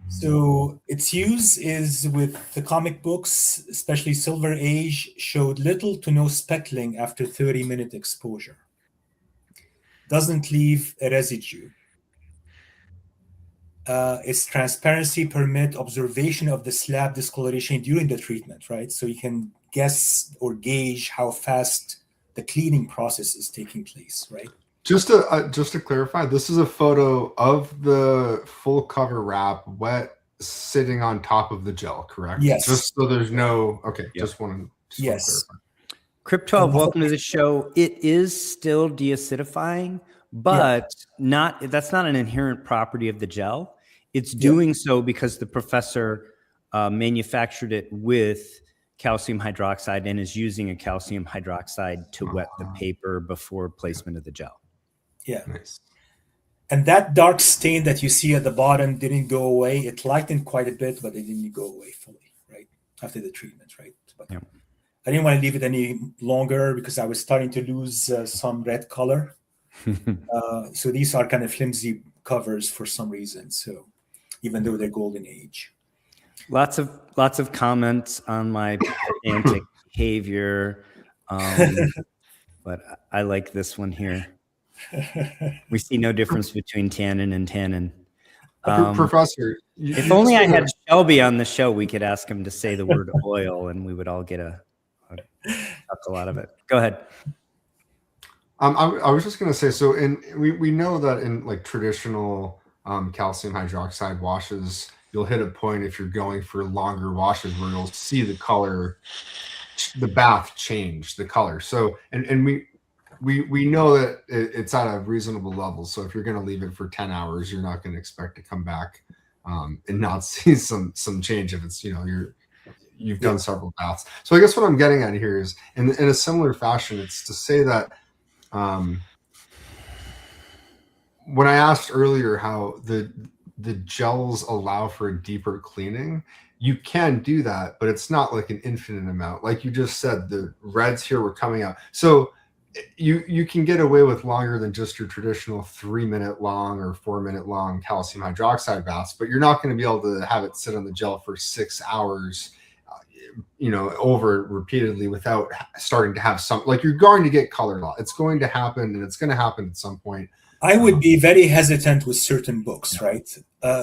Speaker 4: So its use is with the comic books, especially Silver Age, showed little to no speckling after 30-minute exposure. Doesn't leave a residue. Its transparency permit observation of the slab discoloration during the treatment, right? So you can guess or gauge how fast the cleaning process is taking place, right?
Speaker 3: Just to clarify, this is a photo of the full cover wrap, wet, sitting on top of the gel, correct?
Speaker 4: Yes.
Speaker 3: Just so there's no. Okay. Yep. Just want to clarify.
Speaker 1: Crypt12, welcome to the show. It is still deacidifying, but that's not an inherent property of the gel. It's doing so because the professor manufactured it with calcium hydroxide and is using a calcium hydroxide to wet the paper before placement of the gel.
Speaker 4: Yeah.
Speaker 3: Nice.
Speaker 4: And that dark stain that you see at the bottom didn't go away. It lightened quite a bit, but it didn't go away fully, right? After the treatment, right? But I didn't want to leave it any longer because I was starting to lose some red color. So these are kind of flimsy covers for some reason. So even though they're Golden Age.
Speaker 1: Lots of comments on my pedantic behavior. But I like this one here. We see no difference between tannin and tannin.
Speaker 3: Professor,
Speaker 1: if only I had Shelby on the show, we could ask him to say the word oil and we would all get a That's a lot of it. Go ahead.
Speaker 3: I was just going to say, so we know that in like traditional calcium hydroxide washes, you'll hit a point if you're going for longer washes where you'll see the color, the bath change the color. So, and we know that it's at a reasonable level. So if you're going to leave it for 10 hours, you're not going to expect to come back and not see some change if it's, you've done several baths. So I guess what I'm getting at here is in a similar fashion, it's to say that when I asked earlier how the gels allow for a deeper cleaning, you can do that, but it's not like an infinite amount. Like you just said, the reds here were coming out. So you can get away with longer than just your traditional 3-minute long or 4-minute long calcium hydroxide baths, but you're not going to be able to have it sit on the gel for 6 hours, over repeatedly without starting to have some, like you're going to get color loss. It's going to happen, and it's going to happen at some point.
Speaker 4: I would be very hesitant with certain books, right?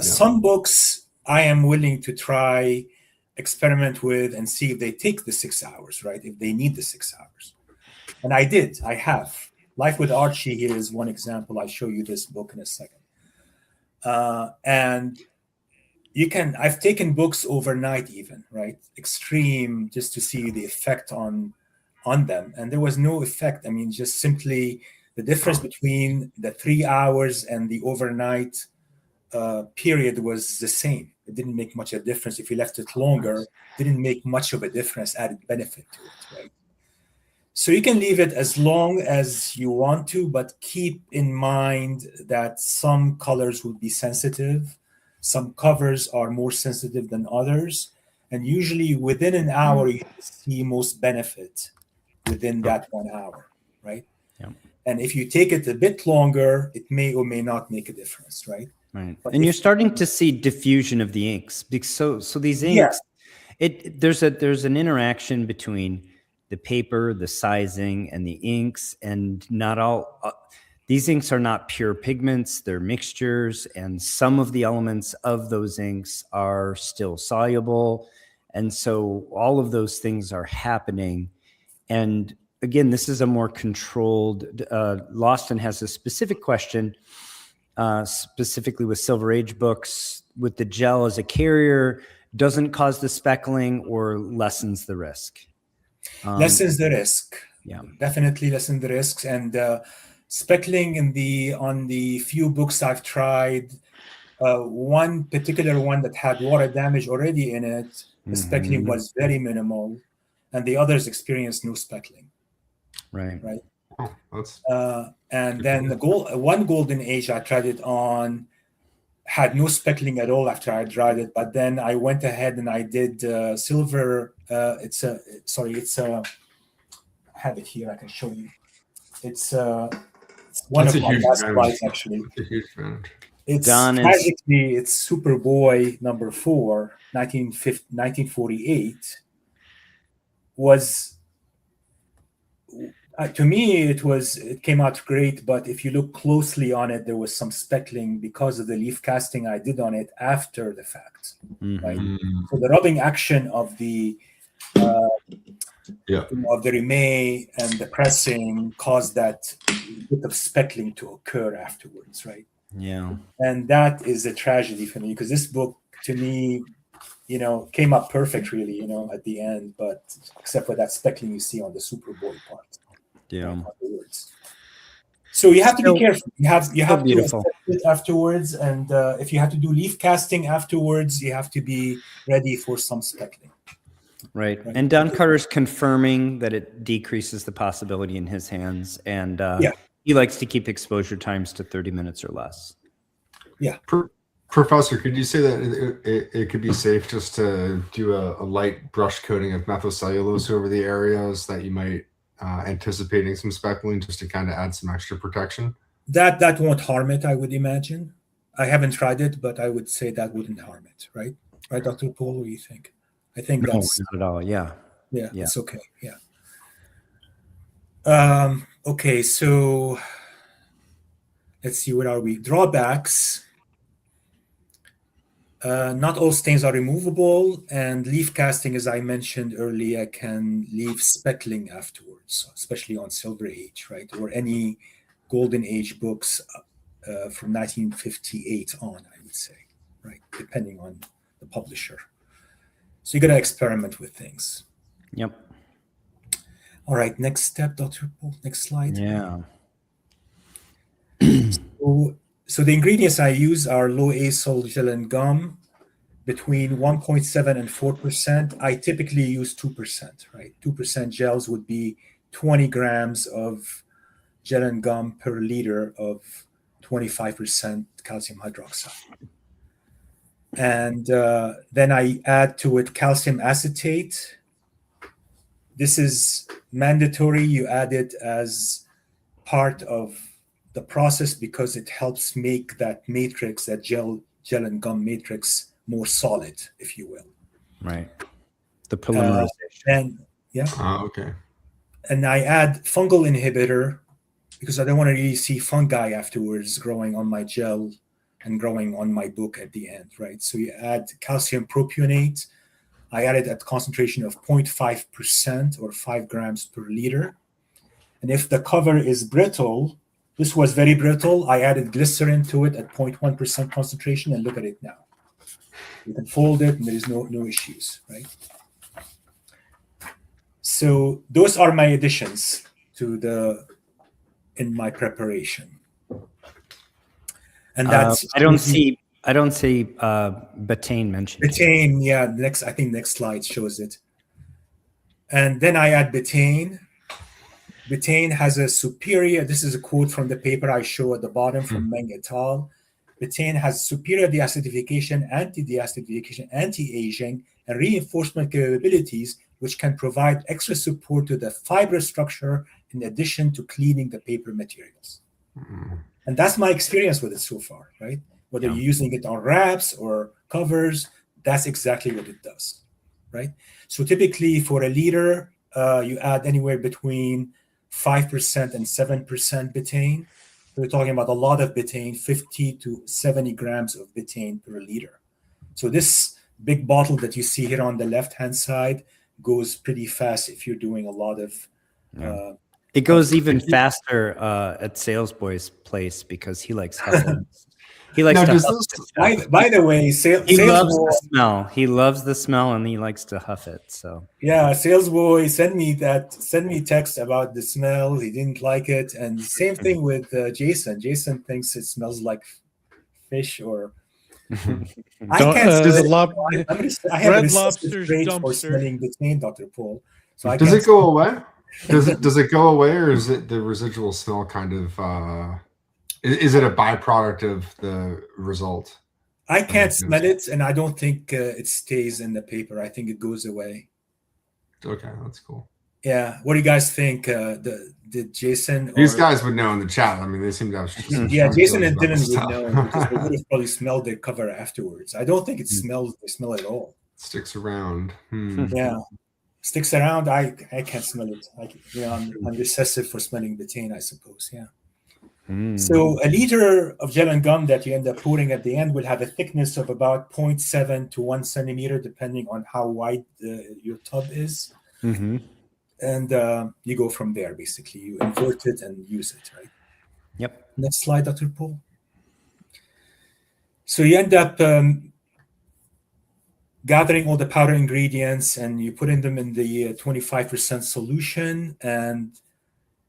Speaker 4: Some books I am willing to try, experiment with, and see if they take the 6 hours, right? If they need the 6 hours. And I have. Life with Archie here is one example. I'll show you this book in a second. And I've taken books overnight even, right? Extreme, just to see the effect on them. And there was no effect. I mean, just simply the difference between the 3 hours and the overnight period was the same. It didn't make much of a difference. If you left it longer, it didn't make much of a difference, added benefit to it, right? So you can leave it as long as you want to, but keep in mind that some colors will be sensitive. Some covers are more sensitive than others. And usually within an hour, you see most benefit within that 1 hour, right?
Speaker 1: Yeah.
Speaker 4: And if you take it a bit longer, it may or may not make a difference, right?
Speaker 1: Right. But you're starting to see diffusion of the inks. So these inks, there's an interaction between the paper, the sizing, and the inks, and not all these inks are not pure pigments. They're mixtures, and some of the elements of those inks are still soluble. And so all of those things are happening. And again, this is a more controlled, Lawson has a specific question, specifically with Silver Age books, with the gel as a carrier, doesn't cause the speckling or lessens the risk.
Speaker 4: Lessens the risk.
Speaker 1: Yeah,
Speaker 4: definitely lessen the risks. And speckling on the few books I've tried, one particular one that had water damage already in it, the speckling was very minimal, and the others experienced no speckling.
Speaker 1: Right.
Speaker 3: Oh,
Speaker 4: and then one Golden Age I tried it on had no speckling at all after I dried it, but then I went ahead and I did silver. I have it here. I can show you. It's one of my last slides, actually.
Speaker 3: It's a huge advantage.
Speaker 4: It's tragically, it's Superboy number 4, 1948. Was to me, it came out great, but if you look closely on it, there was some speckling because of the leaf casting I did on it after the fact. Right? So the rubbing action of the remay and the pressing caused that bit of speckling to occur afterwards, right?
Speaker 1: Yeah. And
Speaker 4: that is a tragedy for me, because this book, to me, came up perfect, really, at the end, but except for that speckling you see on the Superboy part.
Speaker 1: Yeah.
Speaker 4: So you have to be careful. You have to assess it afterwards, and if you have to do leaf casting afterwards, you have to be ready for some speckling.
Speaker 1: Right. And Don Carter's confirming that it decreases the possibility in his hands, and he likes to keep exposure times to 30 minutes or less.
Speaker 4: Yeah.
Speaker 3: Professor, could you say that it could be safe just to do a light brush coating of methylcellulose over the areas that you might anticipating some speckling, just to kind of add some extra protection?
Speaker 4: That won't harm it, I would imagine. I haven't tried it, but I would say that wouldn't harm it, right? Right, Dr. Paul, what do you think? I think that's
Speaker 1: not at all. Yeah.
Speaker 4: It's okay. Yeah. Okay, so let's see, where are we? Drawbacks. Not all stains are removable, and leaf casting, as I mentioned earlier, can leave speckling afterwards, especially on Silver Age, right? Or any Golden Age books from 1958 on, I would say, right? Depending on the publisher. So you got to experiment with things.
Speaker 1: Yep.
Speaker 4: All right, next step, Dr. Paul. Next slide.
Speaker 1: Yeah.
Speaker 4: So the ingredients I use are low acyl Gellan Gum between 1.7 and 4%. I typically use 2%, right? 2% gels would be 20 grams of Gellan Gum per liter of 25% calcium hydroxide. And then I add to it calcium acetate. This is mandatory. You add it as part of the process because it helps make that matrix, that Gellan Gum matrix, more solid, if you will.
Speaker 1: Right. The polymerization.
Speaker 4: And yeah.
Speaker 3: Okay.
Speaker 4: And I add fungal inhibitor because I don't want to really see fungi afterwards growing on my gel and growing on my book at the end, right? So you add calcium propionate. I add it at concentration of 0.5% or 5 grams per liter. And if the cover is brittle, this was very brittle, I added glycerin to it at 0.1% concentration, and look at it now. You can fold it and there is no issues, right? So those are my additions in my preparation. And that's
Speaker 1: I don't see betaine mentioned.
Speaker 4: Betaine, yeah. I think next slide shows it. And then I add betaine. Betaine has a superior, this is a quote from the paper I show at the bottom from Meng et al. Betaine has superior deacidification, anti-deacidification, anti-aging, and reinforcement capabilities, which can provide extra support to the fiber structure in addition to cleaning the paper materials. And that's my experience with it so far, right? Whether you're using it on wraps or covers, that's exactly what it does, right? So typically for a liter, you add anywhere between 5% and 7% betaine. We're talking about a lot of betaine, 50 to 70 grams of betaine per liter. So this big bottle that you see here on the left-hand side goes pretty fast if you're doing a lot of...
Speaker 1: it goes even faster at Salesboy's place because he likes huffing. He likes to huff.
Speaker 4: By the way,
Speaker 1: he loves the smell. He loves the smell and he likes to huff it. So
Speaker 4: yeah, Salesboy sent me text about the smell. He didn't like it, and same thing with Jason. Jason thinks it smells like fish or. I can't. I have a
Speaker 2: Lobster's
Speaker 4: trait
Speaker 2: dumpster
Speaker 4: for smelling betaine, Dr. Paul. So
Speaker 3: does it go away? Does it go away, or is it the residual smell kind of? Is it a byproduct of the result?
Speaker 4: I can't smell it, and I don't think it stays in the paper. I think it goes away.
Speaker 3: Okay, that's cool.
Speaker 4: Yeah. What do you guys think? Did Jason?
Speaker 3: These guys would know in the chat. I mean, they seem to have.
Speaker 4: Yeah, Jason and Dylan would know because they would have probably smelled the cover afterwards. I don't think it smells. They smell at all.
Speaker 3: Sticks around.
Speaker 4: Yeah, sticks around. I can't smell it. I'm recessive for smelling betaine, I suppose. Yeah. So a liter of Gellan Gum that you end up pouring at the end will have a thickness of about 0.7 to 1 centimeter, depending on how wide your tub is. And you go from there, basically. You invert it and use it, right?
Speaker 1: Yep.
Speaker 4: Next slide, Dr. Paul. So you end up gathering all the powder ingredients and you put them in the 25% solution, and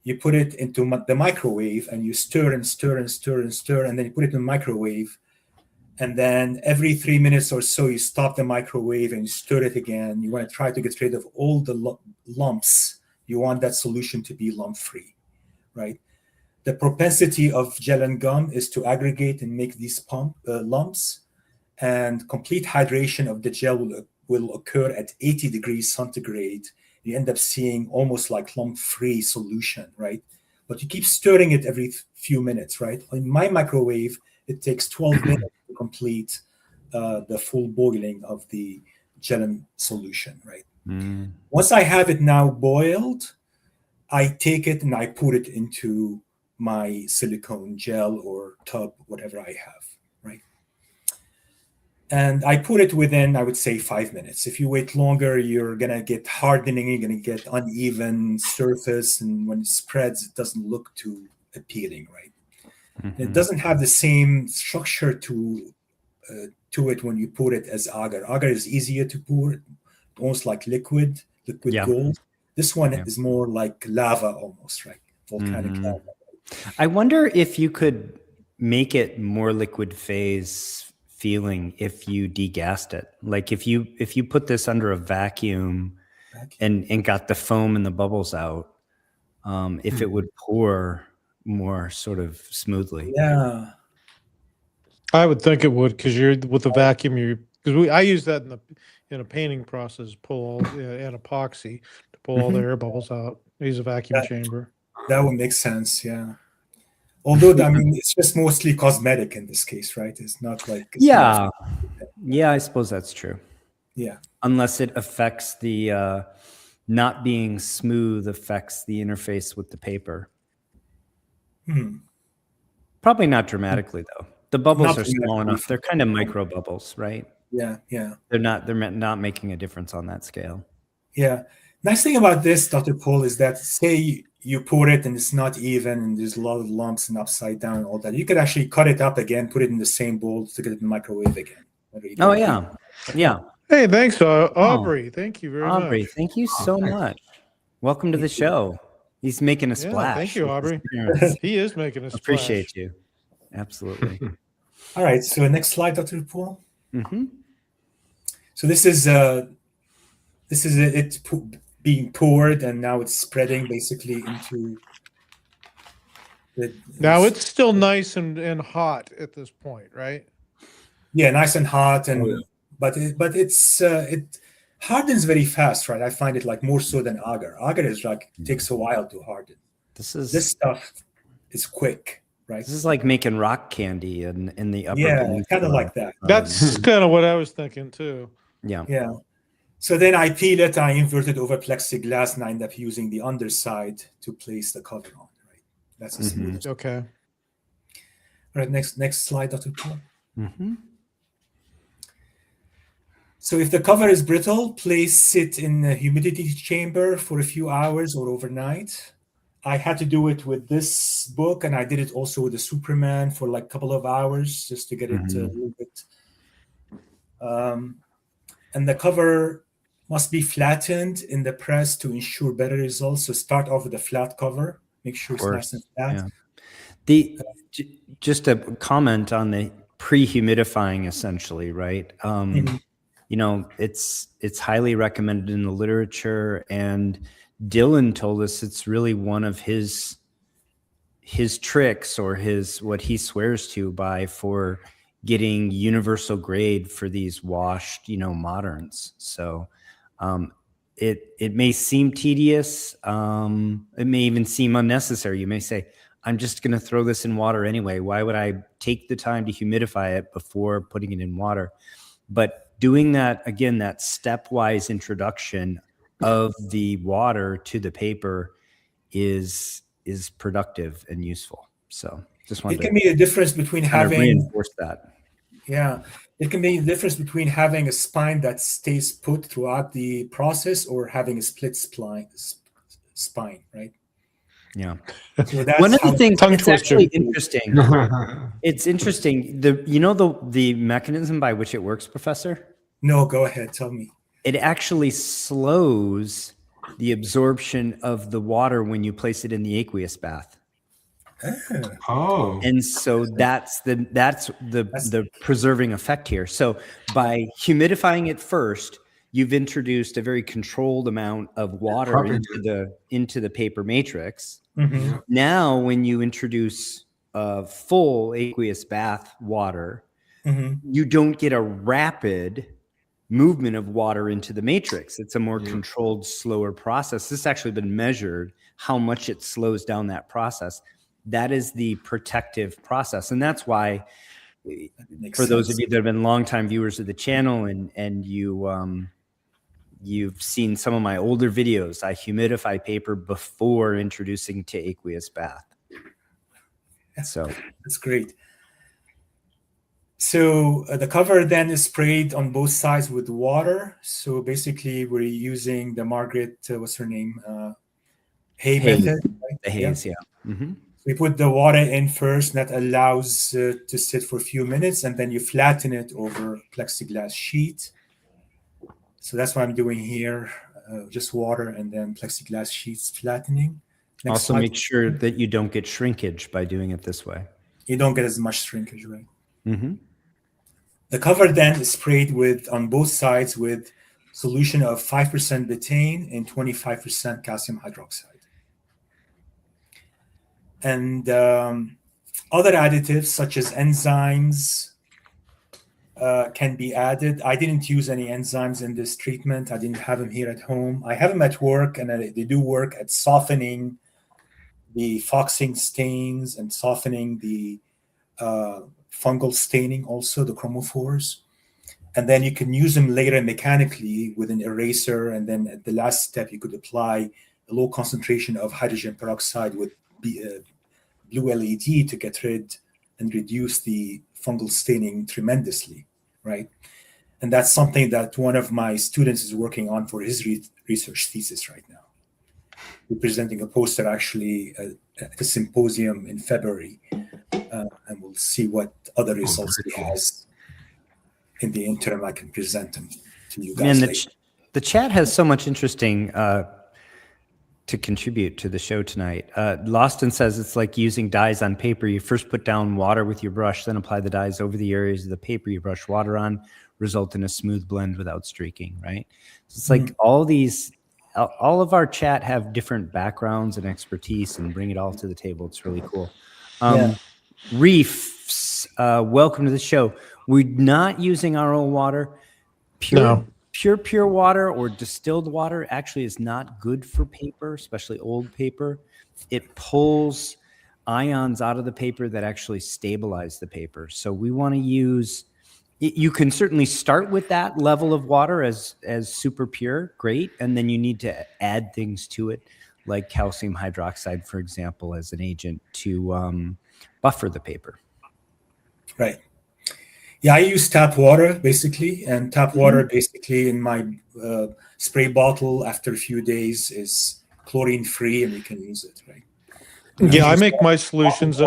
Speaker 4: you put it into the microwave and you stir and stir and stir and stir, and then you put it in the microwave. And then every 3 minutes or so, you stop the microwave and you stir it again. You want to try to get rid of all the lumps. You want that solution to be lump-free, right? The propensity of Gellan Gum is to aggregate and make these lumps, and complete hydration of the gel will occur at 80 degrees centigrade. You end up seeing almost like lump-free solution, right? But you keep stirring it every few minutes, right? In my microwave, it takes 12 minutes to complete the full boiling of the Gellan solution, right? Once I have it now boiled, I take it and I put it into my silicone gel or tub, whatever I have, right? And I put it within, I would say, 5 minutes. If you wait longer, you're going to get hardening, you're going to get uneven surface. And when it spreads, it doesn't look too appealing, right?
Speaker 1: Mm-hmm.
Speaker 4: It doesn't have the same structure to it when you pour it as agar. Agar is easier to pour, almost like liquid
Speaker 1: Yeah.
Speaker 4: gold. This one
Speaker 1: Yeah.
Speaker 4: is more like lava almost, right? Volcanic
Speaker 1: Mhm.
Speaker 4: lava.
Speaker 1: I wonder if you could make it more liquid phase feeling if you degassed it. Like if you put this under a vacuum and got the foam and the bubbles out, if it would pour more sort of smoothly.
Speaker 4: Yeah.
Speaker 2: I would think it would, because you're with the vacuum. I use that in a painting process. Pull all and epoxy to pull all the air bubbles out. I use a vacuum chamber.
Speaker 4: That would make sense. Yeah. Although, I mean, it's just mostly cosmetic in this case, right? It's not like.
Speaker 1: Yeah. Yeah, I suppose that's true.
Speaker 4: Yeah.
Speaker 1: Unless it affects the not being smooth affects the interface with the paper. Probably not dramatically though. The bubbles
Speaker 4: Not
Speaker 1: are small
Speaker 4: dramatically.
Speaker 1: enough. They're kind of micro bubbles, right?
Speaker 4: Yeah. Yeah.
Speaker 1: They're not making a difference on that scale.
Speaker 4: Yeah. Nice thing about this, Dr. Paul, is that say you pour it and it's not even and there's a lot of lumps and upside down and all that, you could actually cut it up again, put it in the same bowl, stick it in the microwave again.
Speaker 1: Oh yeah. Yeah.
Speaker 2: Hey, thanks, Aubrey. Thank you very
Speaker 1: Aubrey,
Speaker 2: much.
Speaker 1: thank you so much. Welcome to the show. He's making a splash.
Speaker 2: Thank you, Aubrey. He is making a splash.
Speaker 1: Appreciate you. Absolutely.
Speaker 4: All right. So next slide, Dr. Paul.
Speaker 1: Mm-hmm.
Speaker 4: So this is it being poured, and now it's spreading basically into the.
Speaker 2: Now it's still nice and hot at this point, right?
Speaker 4: Yeah, nice and hot, and but it hardens very fast, right? I find it like more so than agar. Agar is like takes a while to harden. This stuff is quick, right?
Speaker 1: This is like making rock candy in the upper.
Speaker 4: Yeah, kind of like that.
Speaker 2: That's kind of what I was thinking too.
Speaker 1: Yeah.
Speaker 4: Yeah. So then I peel it, I invert it over plexiglass, and I end up using the underside to place the cover on, right? That's a smooth.
Speaker 2: Okay.
Speaker 4: All right, next slide, Dr. Paul.
Speaker 1: Mm-hmm.
Speaker 4: So if the cover is brittle, place it in a humidity chamber for a few hours or overnight. I had to do it with this book, and I did it also with the Superman for like a couple of hours just to get it a little bit. And the cover must be flattened in the press to ensure better results. So start off with a flat cover. Make sure it's nice and flat.
Speaker 1: Yeah. Just a comment on the pre-humidifying, essentially, right? You know, it's highly recommended in the literature, and Dylan told us it's really one of his tricks, or what he swears to by for getting universal grade for these washed, moderns. So it may seem tedious. It may even seem unnecessary. You may say, I'm just going to throw this in water anyway. Why would I take the time to humidify it before putting it in water? But doing that, again, that stepwise introduction of the water to the paper is productive and useful. So just wanted
Speaker 4: it can be a difference between having
Speaker 1: reinforce that.
Speaker 4: Yeah, it can be the difference between having a spine that stays put throughout the process or having a split spine, right?
Speaker 1: Yeah.
Speaker 4: So that's
Speaker 1: one of the things
Speaker 2: tongue
Speaker 1: that's actually
Speaker 2: twister.
Speaker 1: interesting. It's interesting. The mechanism by which it works, Professor?
Speaker 4: No, go ahead. Tell me.
Speaker 1: It actually slows the absorption of the water when you place it in the aqueous bath.
Speaker 3: Oh.
Speaker 1: And so that's the preserving effect here. So by humidifying it first, you've introduced a very controlled amount of water into the paper matrix.
Speaker 4: Mm-hmm.
Speaker 1: Now, when you introduce full aqueous bath water, you don't get a rapid movement of water into the matrix. It's a more controlled, slower process. This has actually been measured, how much it slows down that process. That is the protective process. And that's why, for those of you that have been longtime viewers of the channel and you've seen some of my older videos, I humidify paper before introducing to aqueous bath. So
Speaker 4: that's great. So the cover then is sprayed on both sides with water. So basically, we're using the Margaret, what's her name, Hay
Speaker 1: Haze.
Speaker 4: method. Right?
Speaker 1: The haze, yeah. Mm-hmm.
Speaker 4: We put the water in first. That allows to sit for a few minutes, and then you flatten it over plexiglass sheet. So that's what I'm doing here. Just water and then plexiglass sheets flattening. Next
Speaker 1: Also,
Speaker 4: slide.
Speaker 1: make sure that you don't get shrinkage by doing it this way.
Speaker 4: You don't get as much shrinkage, right?
Speaker 1: Mm-hmm.
Speaker 4: The cover then is sprayed with on both sides with solution of 5% betaine and 25% calcium hydroxide. And other additives such as enzymes can be added. I didn't use any enzymes in this treatment. I didn't have them here at home. I have them at work, and they do work at softening the foxing stains and softening the fungal staining, also the chromophores. And then you can use them later mechanically with an eraser. And then at the last step, you could apply a low concentration of hydrogen peroxide with blue LED to get rid and reduce the fungal staining tremendously, right? And that's something that one of my students is working on for his research thesis right now. We're presenting a poster actually at a symposium in February, and we'll see what other results he has. In the interim, I can present them to you guys.
Speaker 1: Man, the chat has so much interesting to contribute to the show tonight. Lawston says it's like using dyes on paper. You first put down water with your brush, then apply the dyes over the areas of the paper you brush water on, result in a smooth blend without streaking, right? So it's like all of our chat have different backgrounds and expertise and bring it all to the table. It's really cool. Reefs, welcome to the show. We're not using our own water. Pure water or distilled water actually is not good for paper, especially old paper. It pulls ions out of the paper that actually stabilize the paper. So we want to use, you can certainly start with that level of water as super pure, great. And then you need to add things to it, like calcium hydroxide, for example, as an agent to buffer the paper.
Speaker 4: Right. Yeah, I use tap water basically, and tap water basically in my spray bottle after a few days is chlorine free, and we can use it, right?
Speaker 2: Yeah, I make my solutions.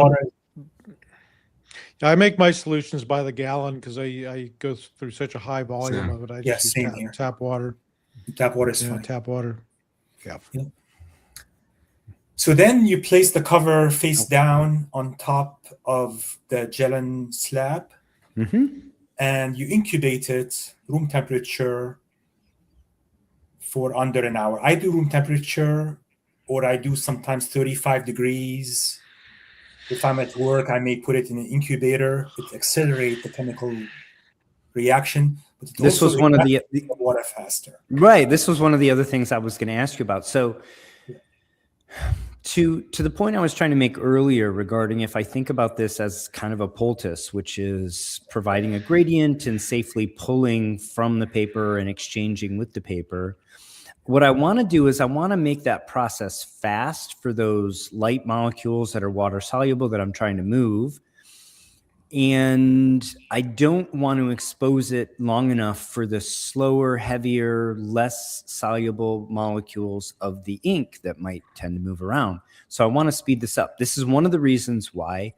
Speaker 2: I make my solutions by the gallon because I go through such a high volume of it. I just use tap water.
Speaker 4: Tap water is fine.
Speaker 2: Tap water. Yeah.
Speaker 4: So then you place the cover face down on top of the Gellan slab. And you incubate it room temperature for under an hour. I do room temperature, or I do sometimes 35 degrees. If I'm at work, I may put it in an incubator. It accelerates the chemical reaction. But
Speaker 1: this was one of the
Speaker 4: water faster.
Speaker 1: Right. This was one of the other things I was going to ask you about. So to the point I was trying to make earlier regarding if I think about this as kind of a poultice, which is providing a gradient and safely pulling from the paper and exchanging with the paper, what I want to do is I want to make that process fast for those light molecules that are water soluble that I'm trying to move. And I don't want to expose it long enough for the slower, heavier, less soluble molecules of the ink that might tend to move around. So I want to speed this up. This is one of the reasons why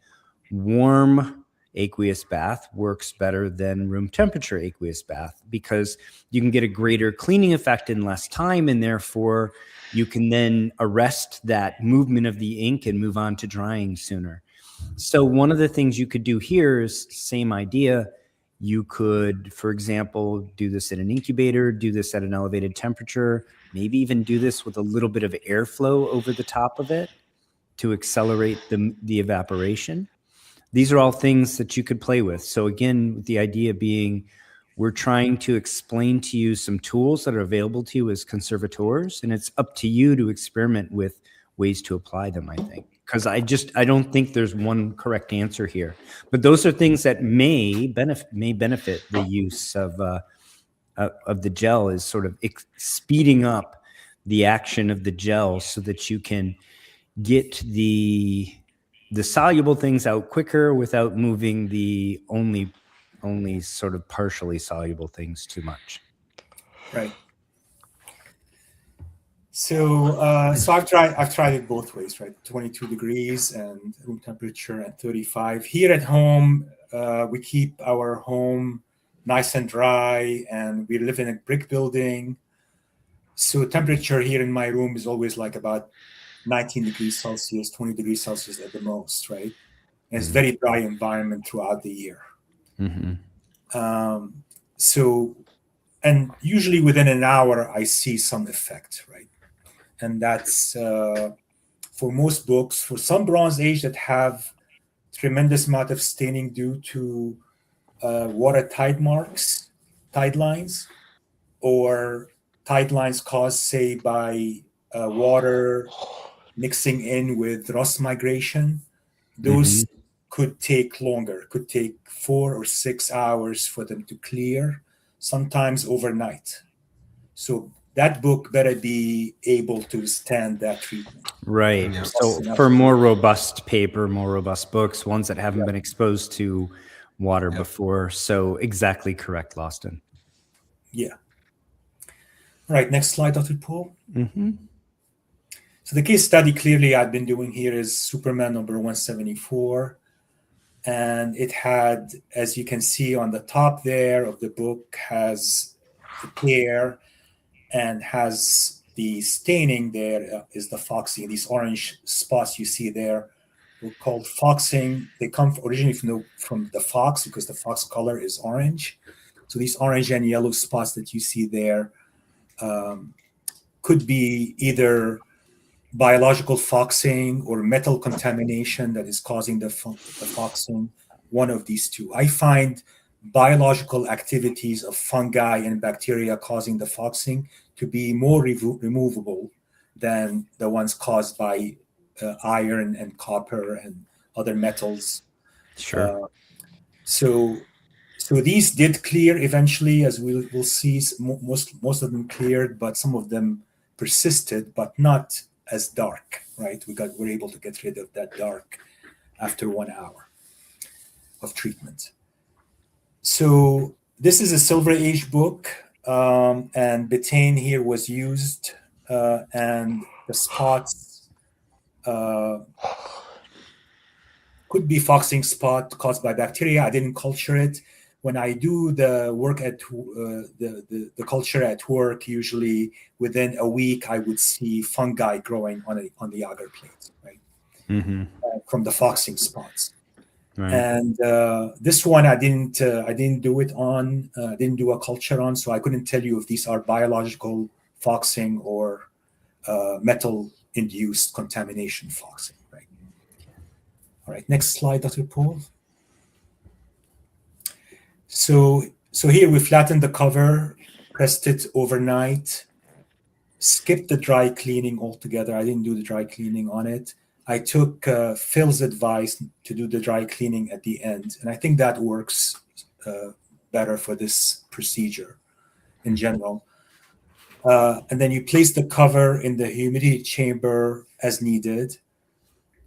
Speaker 1: warm aqueous bath works better than room temperature aqueous bath, because you can get a greater cleaning effect in less time, and therefore you can then arrest that movement of the ink and move on to drying sooner. So one of the things you could do here is same idea. You could, for example, do this in an incubator, do this at an elevated temperature, maybe even do this with a little bit of airflow over the top of it to accelerate the evaporation. These are all things that you could play with. So again, the idea being we're trying to explain to you some tools that are available to you as conservators, and it's up to you to experiment with ways to apply them, I think. Because I don't think there's one correct answer here, but those are things that may benefit the use of the gel, is sort of speeding up the action of the gel so that you can get the soluble things out quicker without moving the only only sort of partially soluble things too much.
Speaker 4: Right. So I've tried it both ways, right? 22 degrees and room temperature at 35. Here at home, we keep our home nice and dry, and we live in a brick building. So temperature here in my room is always like about 19 degrees Celsius, 20 degrees Celsius at the most, right? And it's very dry environment throughout the year. And usually within an hour, I see some effect, right? And that's for most books. For some Bronze Age that have tremendous amount of staining due to water tide marks, tide lines, or tide lines caused, say, by water mixing in with rust migration, those could take longer, could take 4 or 6 hours for them to clear, sometimes overnight. So that book better be able to stand that treatment.
Speaker 1: Right.
Speaker 3: Yeah.
Speaker 1: So for more robust paper, more robust books, ones that haven't been exposed to water before. So exactly correct, Lawson.
Speaker 4: Yeah. All right, next slide, Dr. Paul. So the case study clearly I've been doing here is Superman number 174. And it had, as you can see on the top there of the book, has the tear and has the staining there is the foxing. These orange spots you see there were called foxing. They come originally from the fox, because the fox color is orange. So these orange and yellow spots that you see there could be either biological foxing or metal contamination that is causing the foxing, one of these two. I find biological activities of fungi and bacteria causing the foxing to be more removable than the ones caused by iron and copper and other metals.
Speaker 1: Sure.
Speaker 4: So these did clear eventually, as we'll see. Most of them cleared, but some of them persisted, but not as dark, right? We're able to get rid of that dark after 1 hour of treatment. So this is a Silver Age book, and betaine here was used, and the spots could be foxing spot caused by bacteria. I didn't culture it. When I do the work at the culture at work, usually within a week, I would see fungi growing on the agar plate, right? From the foxing spots. Right. And this one I didn't do it on. Didn't do a culture on, so I couldn't tell you if these are biological foxing or metal-induced contamination foxing, right? All right, next slide, Dr. Paul. So here we flattened the cover, pressed it overnight, skipped the dry cleaning altogether. I didn't do the dry cleaning on it. I took Phil's advice to do the dry cleaning at the end, and I think that works better for this procedure in general. And then you place the cover in the humidity chamber as needed.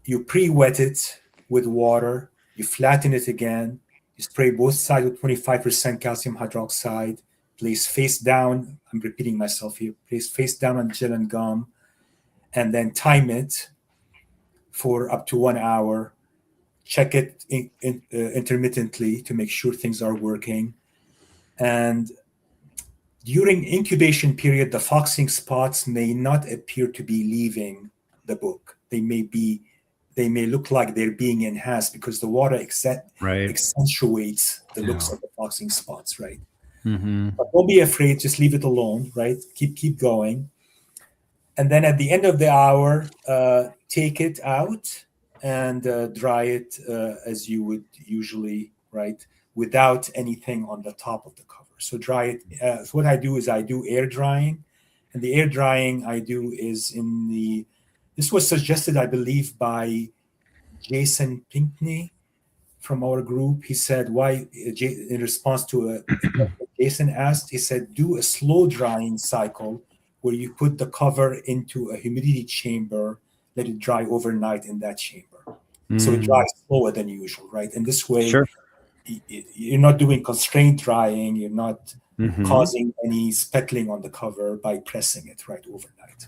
Speaker 4: You pre-wet it with water. You flatten it again. You spray both sides with 25% calcium hydroxide. Place face down. I'm repeating myself here. Place face down on Gellan Gum, and then time it for up to 1 hour. Check it intermittently to make sure things are working. And during incubation period, the foxing spots may not appear to be leaving the book. They may look like they're being enhanced because the water accentuates the looks of the foxing spots, right? But don't be afraid, just leave it alone, right? Keep going. And then at the end of the hour, take it out and dry it as you would usually, right? Without anything on the top of the cover. So dry it. What I do is I do air drying. And the air drying I do is this was suggested, I believe, by Jason Pinkney from our group. He said, why, in response to Jason asked, he said, do a slow drying cycle where you put the cover into a humidity chamber, let it dry overnight in that chamber. So it dries slower than usual, right? And this way, you're not doing constrained drying. You're not
Speaker 1: Mhm.
Speaker 4: causing any speckling on the cover by pressing it right overnight.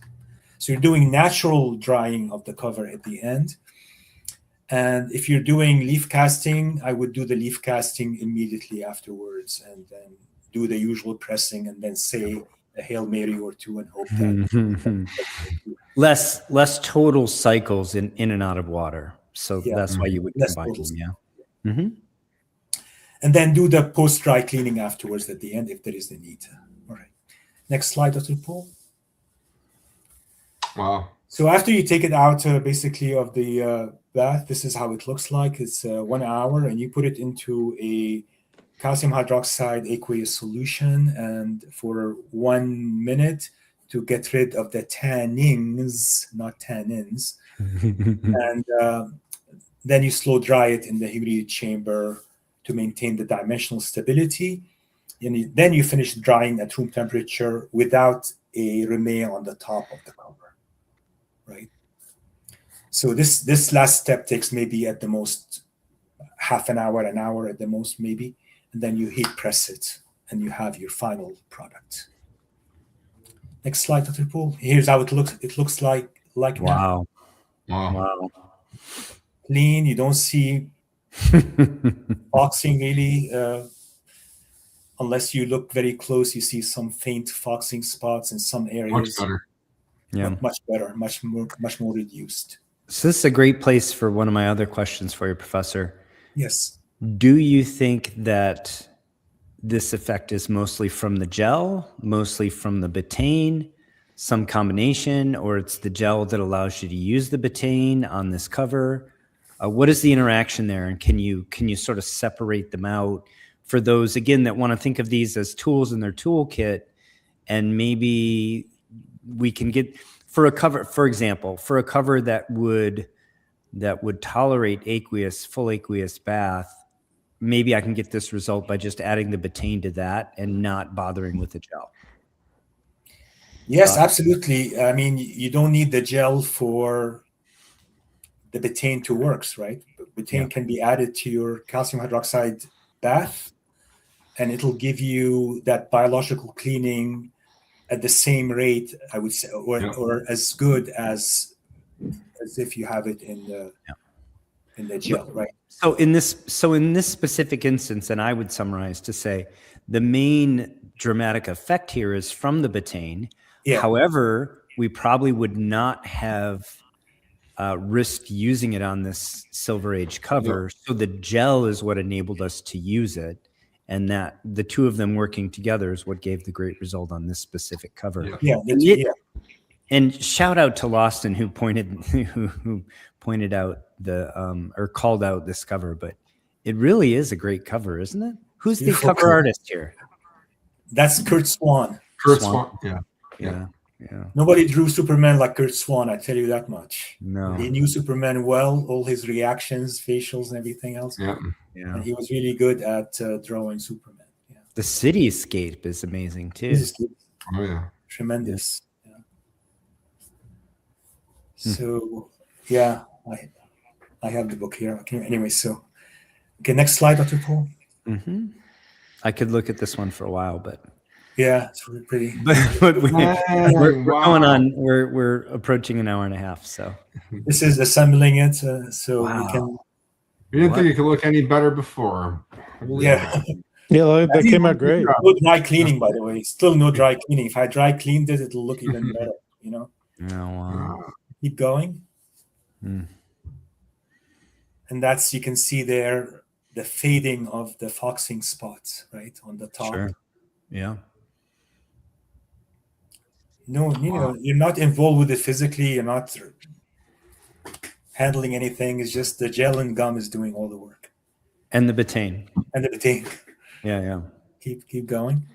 Speaker 4: So you're doing natural drying of the cover at the end. And if you're doing leaf casting, I would do the leaf casting immediately afterwards and then do the usual pressing and then say a Hail Mary or two and hope that
Speaker 1: Mhm. less total cycles in and out of water. So
Speaker 4: Yeah.
Speaker 1: that's why you would
Speaker 4: Less
Speaker 1: combine
Speaker 4: total
Speaker 1: them. Yeah. Mhm.
Speaker 4: and then do the post-dry cleaning afterwards at the end if there is the need. All right. Next slide, Dr. Paul.
Speaker 3: Wow.
Speaker 4: So after you take it out basically of the bath, this is how it looks like. It's 1 hour and you put it into a calcium hydroxide aqueous solution and for 1 minute to get rid of the tannins, not tannins. And then you slow dry it in the humidity chamber to maintain the dimensional stability. And then you finish drying at room temperature without a remain on the top of the cover, right? So this last step takes maybe at the most half an hour at the most maybe, and then you heat press it and you have your final product. Next slide, Dr. Paul. Here's how it looks. It looks like now.
Speaker 1: Wow. Wow.
Speaker 4: Clean. You don't see foxing really. Unless you look very close, you see some faint foxing spots in some areas.
Speaker 3: Much better.
Speaker 1: Yeah.
Speaker 4: Much better, much more reduced.
Speaker 1: So this is a great place for one of my other questions for you, Professor.
Speaker 4: Yes.
Speaker 1: Do you think that this effect is mostly from the gel, mostly from the betaine, some combination, or it's the gel that allows you to use the betaine on this cover? What is the interaction there, and can you sort of separate them out for those again that want to think of these as tools in their toolkit, and maybe we can get for a cover, for example, for a cover that would tolerate full aqueous bath. Maybe I can get this result by just adding the betaine to that and not bothering with the gel.
Speaker 4: Yes, absolutely. I mean, you don't need the gel for the betaine to work, right? Betaine can be added to your calcium hydroxide bath, and it'll give you that biological cleaning at the same rate, I would say, or as good as if you have it in the gel, right?
Speaker 1: So in this specific instance, and I would summarize to say the main dramatic effect here is from the betaine.
Speaker 4: Yeah.
Speaker 1: However, we probably would not have risked using it on this Silver Age cover. So the gel is what enabled us to use it. And that the two of them working together is what gave the great result on this specific cover. And shout out to Lawson who pointed out or called out this cover, but it really is a great cover, isn't it? Who's the cover artist here?
Speaker 4: That's Kurt Swan.
Speaker 3: Kurt Swan.
Speaker 1: Yeah.
Speaker 4: Nobody drew Superman like Kurt Swan, I tell you that much.
Speaker 1: No.
Speaker 4: He knew Superman well, all his reactions, facials, and everything else.
Speaker 3: Yeah.
Speaker 4: And he was really good at drawing Superman. Yeah.
Speaker 1: The cityscape is amazing too.
Speaker 3: Oh yeah.
Speaker 4: Tremendous. Yeah. So yeah, I have the book here. Okay. Anyway, so next slide, Dr. Paul.
Speaker 1: Mm-hmm. I could look at this one for a while, but
Speaker 4: yeah, it's really pretty.
Speaker 1: but we're going on. We're approaching an hour and a half. So
Speaker 4: this is assembling it. So we can.
Speaker 3: We didn't think it could look any better before.
Speaker 4: Yeah.
Speaker 2: Yeah, that came out great.
Speaker 4: No dry cleaning, by the way. Still no dry cleaning. If I dry cleaned it, it'll look even better. You know.
Speaker 1: Oh, wow.
Speaker 4: Keep going. And that's, you can see there the fading of the foxing spots right on the top.
Speaker 1: Sure. Yeah.
Speaker 4: No, you're not involved with it physically. You're not handling anything. It's just the Gellan Gum is doing all the work.
Speaker 1: And the betaine.
Speaker 4: And the betaine.
Speaker 1: Yeah.
Speaker 4: Keep going.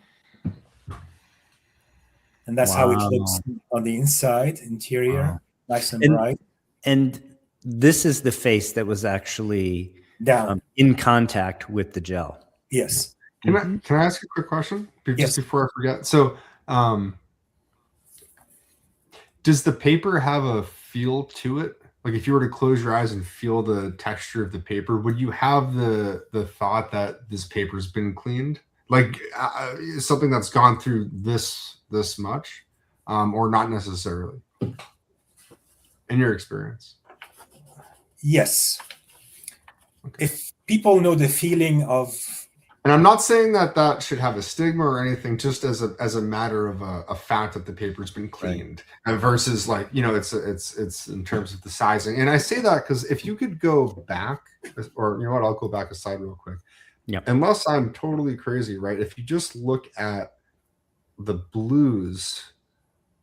Speaker 4: And that's how it looks on the inside, interior, nice and bright.
Speaker 1: And this is the face that was actually
Speaker 4: down
Speaker 1: in contact with the gel.
Speaker 4: Yes.
Speaker 3: Can I ask a quick question just before I forget? So, does the paper have a feel to it? like if you were to close your eyes and feel the texture of the paper, would you have the thought that this paper's been cleaned? Like something that's gone through this much, or not necessarily, in your experience?
Speaker 4: Yes.
Speaker 3: Okay.
Speaker 4: If people know the feeling of,
Speaker 3: And I'm not saying that should have a stigma or anything, just as a matter of a fact that the paper's been cleaned, and versus like, you know, it's in terms of the sizing. And I say that because if you could go back, or you know what, I'll go back a slide real quick.
Speaker 1: Yeah.
Speaker 3: Unless I'm totally crazy, right? If you just look at the blues,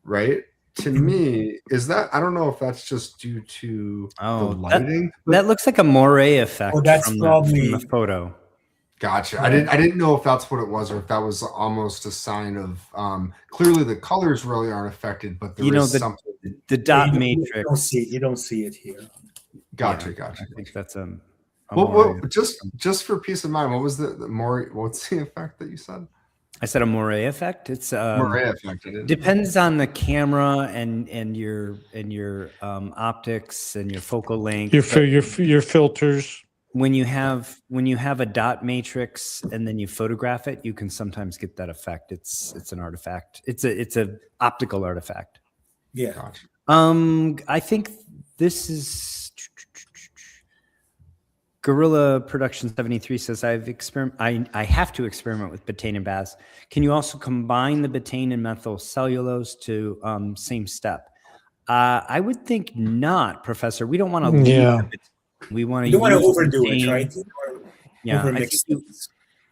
Speaker 3: right? To me, is that, I don't know if that's just due to the lighting.
Speaker 1: That looks like a moire effect
Speaker 4: that's
Speaker 1: from
Speaker 4: probably
Speaker 1: the photo.
Speaker 3: Gotcha.
Speaker 4: Yeah.
Speaker 3: I didn't know if that's what it was, or if that was almost a sign of clearly the colors really aren't affected, but there is something.
Speaker 1: The dot
Speaker 4: you
Speaker 1: matrix.
Speaker 4: you don't see it here.
Speaker 3: Gotcha.
Speaker 1: I think that's a
Speaker 3: Well,
Speaker 1: moire.
Speaker 3: just for peace of mind, what was the more? What's the effect that you said?
Speaker 1: I said a moire effect. It's
Speaker 3: Moray effect. I didn't know.
Speaker 1: depends on the camera and your optics and your focal length.
Speaker 2: Your filters.
Speaker 1: When you have a dot matrix and then you photograph it, you can sometimes get that effect. It's an artifact. It's a optical artifact.
Speaker 4: Yeah.
Speaker 3: Gotcha.
Speaker 1: I think this is Gorilla Production 73 says I have to experiment with betaine and baths. Can you also combine the betaine and methyl cellulose to same step? I would think not, Professor. We don't want to
Speaker 2: Yeah.
Speaker 1: we want to.
Speaker 4: You don't want to overdo it, right?
Speaker 1: Yeah,
Speaker 4: Overmix things.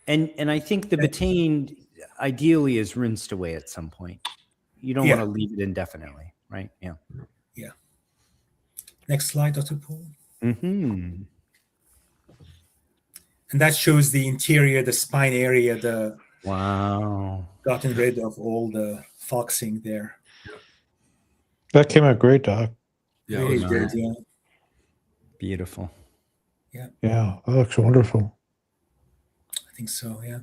Speaker 1: and I think the betaine ideally is rinsed away at some point. You don't want to leave it indefinitely, right? Yeah.
Speaker 4: Yeah. Next slide, Dr. Paul.
Speaker 1: Mm-hmm.
Speaker 4: And that shows the interior, the spine area,
Speaker 1: Wow.
Speaker 4: gotten rid of all the foxing there.
Speaker 2: That came out great, Doc.
Speaker 3: Yeah.
Speaker 4: Really
Speaker 1: was
Speaker 4: good,
Speaker 1: nice.
Speaker 4: yeah.
Speaker 2: Yeah,
Speaker 1: Beautiful.
Speaker 2: that looks wonderful.
Speaker 4: I think so, yeah.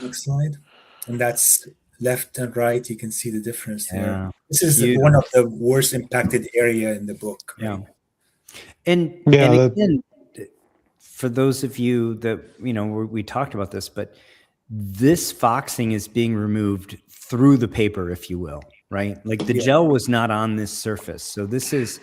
Speaker 4: Next slide. And that's left and right. You can see the difference there.
Speaker 1: Yeah.
Speaker 4: This is
Speaker 1: Beautiful.
Speaker 4: one of the worst impacted area in the book.
Speaker 1: Yeah. And again, for those of you that, we talked about this, but this foxing is being removed through the paper, if you will, right? Like the gel was not on this surface. So this is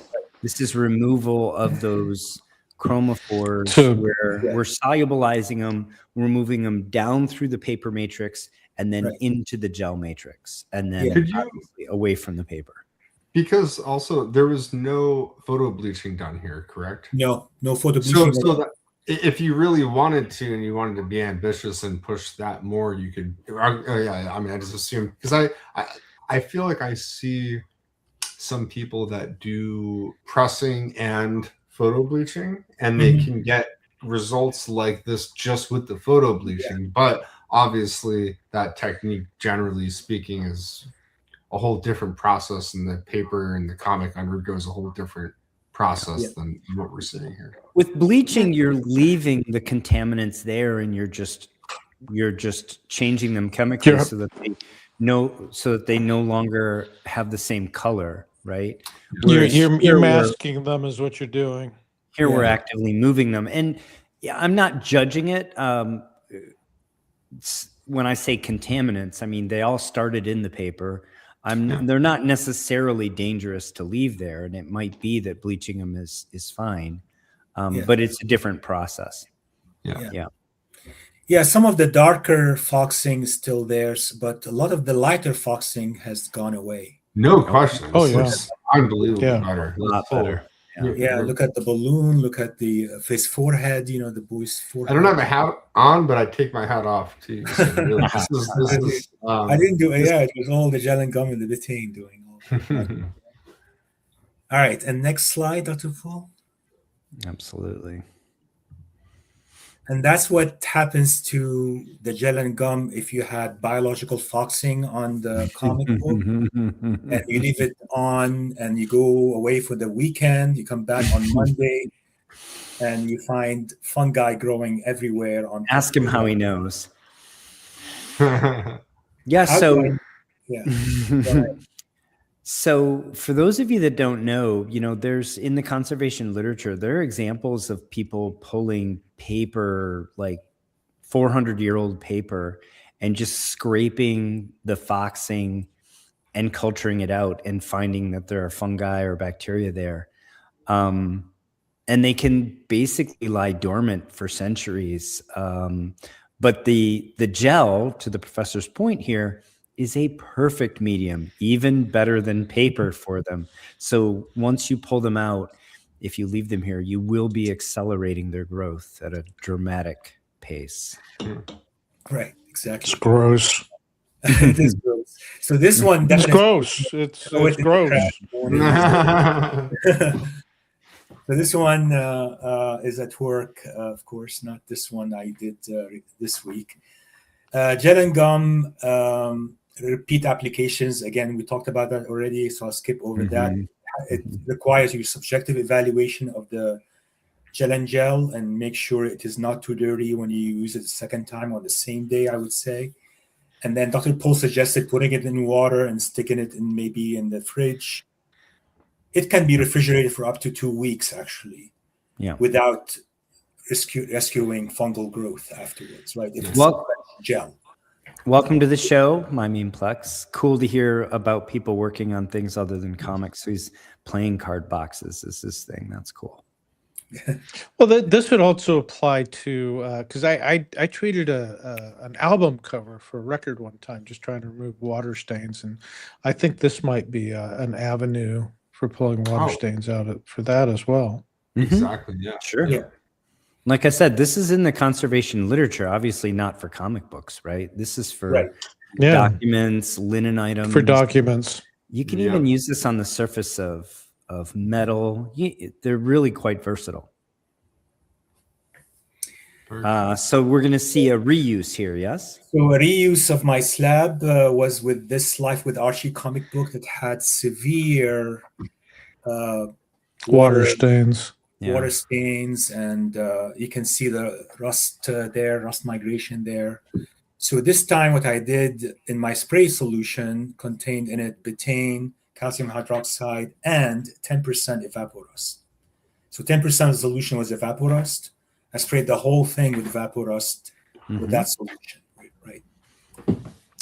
Speaker 1: removal of those chromophores where we're solubilizing them, we're moving them down through the paper matrix and then into the gel matrix and then obviously away from the paper.
Speaker 3: Because also there was no photo bleaching done here, correct?
Speaker 4: No photo bleaching.
Speaker 3: So that if you really wanted to and you wanted to be ambitious and push that more, you could. I mean, I just assume because I feel like I see some people that do pressing and photo bleaching, and they can get results like this just with the photo bleaching. But obviously, that technique, generally speaking, is a whole different process, and the paper and the comic undergoes a whole different process than what we're seeing here.
Speaker 1: With bleaching, you're leaving the contaminants there, and you're just changing them chemically so that they no longer have the same color, right?
Speaker 2: You're masking them is what you're doing.
Speaker 1: Here we're actively moving them, and I'm not judging it. When I say contaminants, I mean they all started in the paper. They're not necessarily dangerous to leave there, and it might be that bleaching them is fine, but it's a different process.
Speaker 4: Yeah, some of the darker foxing is still there, but a lot of the lighter foxing has gone away.
Speaker 3: No question.
Speaker 2: This
Speaker 3: Unbelievably
Speaker 2: better.
Speaker 1: A lot better.
Speaker 4: Yeah, look at the balloon, look at his forehead, the boy's forehead.
Speaker 3: I don't have a hat on, but I take my hat off too. So really,
Speaker 4: I didn't do it. It was all the Gellan Gum and the betaine doing all that. All right, and next slide, Dr. Paul.
Speaker 1: Absolutely.
Speaker 4: And that's what happens to the Gellan Gum if you had biological foxing on the comic book and you leave it on and you go away for the weekend, you come back on Monday and you find fungi growing everywhere.
Speaker 1: Ask him how he knows. So for those of you that don't know, there's in the conservation literature, there are examples of people pulling paper, like 400-year-old paper, and just scraping the foxing and culturing it out and finding that there are fungi or bacteria there. And they can basically lie dormant for centuries. But the gel, to the professor's point here, is a perfect medium, even better than paper for them. So once you pull them out, if you leave them here, you will be accelerating their growth at a dramatic pace.
Speaker 4: Right, exactly.
Speaker 2: It's gross.
Speaker 4: It is gross. So this one
Speaker 2: It's
Speaker 4: definitely
Speaker 2: gross. It's gross.
Speaker 4: So this one is at work, of course, not this one I did this week. Gellan Gum repeat applications. Again, we talked about that already, so I'll skip over that. It requires your subjective evaluation of the Gellan gel and make sure it is not too dirty when you use it the second time on the same day, I would say. And then Dr. Paul suggested putting it in water and sticking it in maybe in the fridge. It can be refrigerated for up to 2 weeks, actually, without rescuing fungal growth afterwards, right? If it's gel.
Speaker 1: Welcome to the show, my Memeplex. Cool to hear about people working on things other than comics. So he's playing card boxes is his thing. That's cool.
Speaker 2: Well, this would also apply to because I treated an album cover for a record one time, just trying to remove water stains, and I think this might be an avenue for pulling water stains out for that as well.
Speaker 3: Exactly. Yeah.
Speaker 1: Sure.
Speaker 4: Yeah.
Speaker 1: Like I said, this is in the conservation literature, obviously not for comic books, right? This is for documents, linen items.
Speaker 2: For documents.
Speaker 1: You can even use this on the surface of metal. They're really quite versatile. So we're going to see a reuse here, yes?
Speaker 4: So a reuse of my slab was with this Life with Archie comic book that had severe
Speaker 2: water stains.
Speaker 4: Water stains, and you can see the rust rust migration there. So this time what I did in my spray solution contained in it betaine, calcium hydroxide, and 10% evaporust. So 10% of the solution was evaporust. I sprayed the whole thing with evaporust with that solution, right?